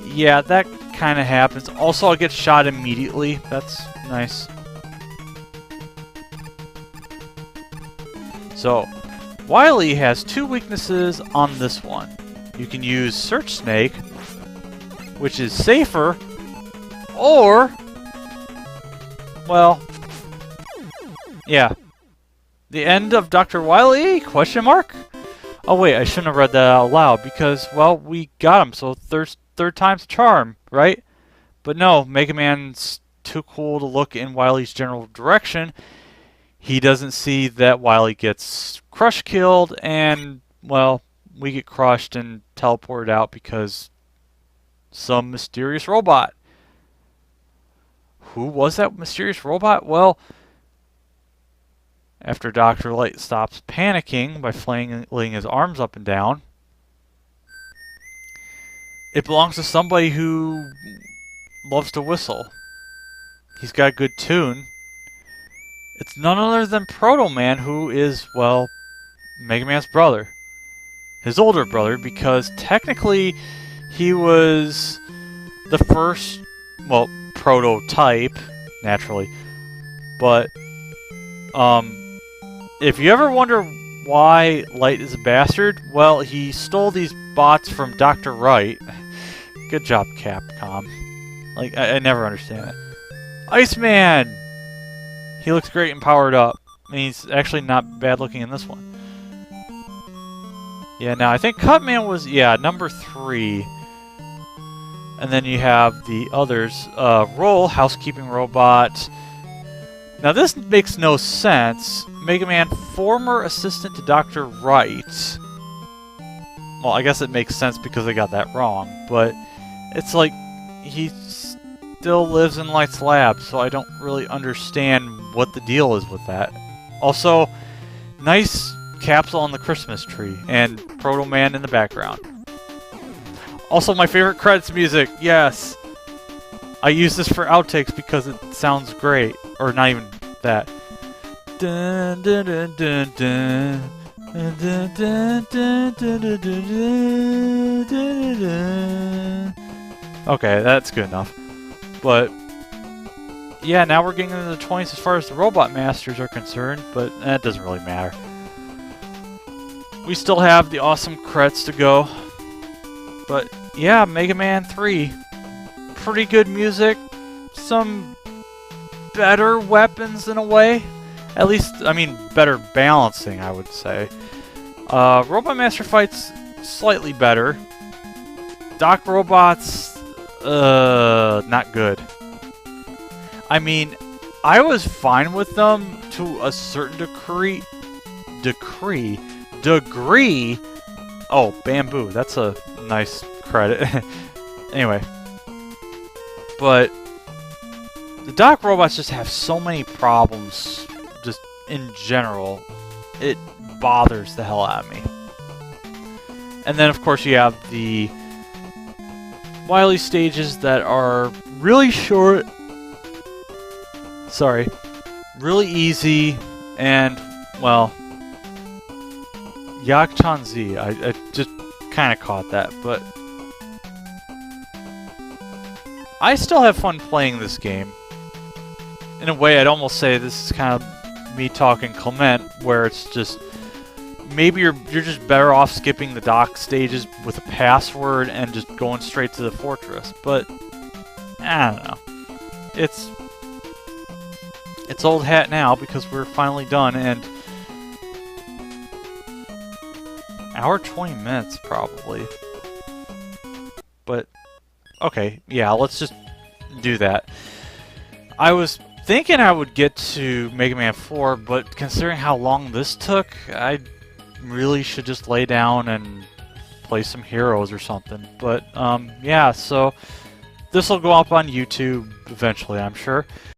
yeah, that kind of happens. Also, I'll get shot immediately. That's nice. So, Wily has 2 weaknesses on this one. You can use Search Snake, which is safer, or, well, yeah, the end of Dr. Wily? Question mark? Oh wait, I shouldn't have read that out loud because, well, we got him, so third time's a charm, right? But no, Mega Man's too cool to look in Wily's general direction. He doesn't see that Wily gets crush killed, and, well, we get crushed and teleported out because some mysterious robot. Who was that mysterious robot? Well, after Dr. Light stops panicking by flailing his arms up and down, it belongs to somebody who loves to whistle. He's got a good tune. It's none other than Proto Man, who is, well, Mega Man's brother. His older brother, because technically he was the first, well, prototype, naturally. But, if you ever wonder why Light is a bastard, well, he stole these bots from Dr. Wright. Good job, Capcom. Like, I never understand it. Iceman! He looks great and powered up. And he's actually not bad looking in this one. Yeah, now I think Cutman was, yeah, number 3. And then you have the others. Roll, housekeeping robot. Now this makes no sense. Mega Man, former assistant to Dr. Wright. Well, I guess it makes sense because they got that wrong. But it's like he still lives in Light's lab, so I don't really understand what the deal is with that. Also, nice capsule on the Christmas tree, and Proto Man in the background. Also, my favorite credits music, yes! I use this for outtakes because it sounds great. Or not even that. Dun, dun, dun, dun, dun. Dun, dun, dun, dun, dun, dun, dun, dun, dun. Okay, that's good enough. But yeah, now we're getting into the 20s as far as the Robot Masters are concerned, but that doesn't really matter. We still have the awesome credits to go. But yeah, Mega Man 3. Pretty good music. Some better weapons in a way. At least, I mean, better balancing, I would say. Robot Master fights slightly better. Doc Robots, not good. I mean, I was fine with them to a certain degree. Oh, Bamboo. That's a nice credit. Anyway. But the Doc Robots just have so many problems, just in general. It bothers the hell out of me. And then, of course, you have the Wily stages that are really short. Sorry. Really easy, and, well, Yakchan Z. I just kind of caught that, but I still have fun playing this game. In a way, I'd almost say this is kind of me talking Clement, where it's just maybe you're just better off skipping the dock stages with a password and just going straight to the fortress. But I don't know. It's old hat now because we're finally done, and hour 20 minutes probably. But okay, yeah, let's just do that. I was thinking I would get to Mega Man 4, but considering how long this took, I really should just lay down and play some Heroes or something. But yeah, so this will go up on YouTube eventually, I'm sure.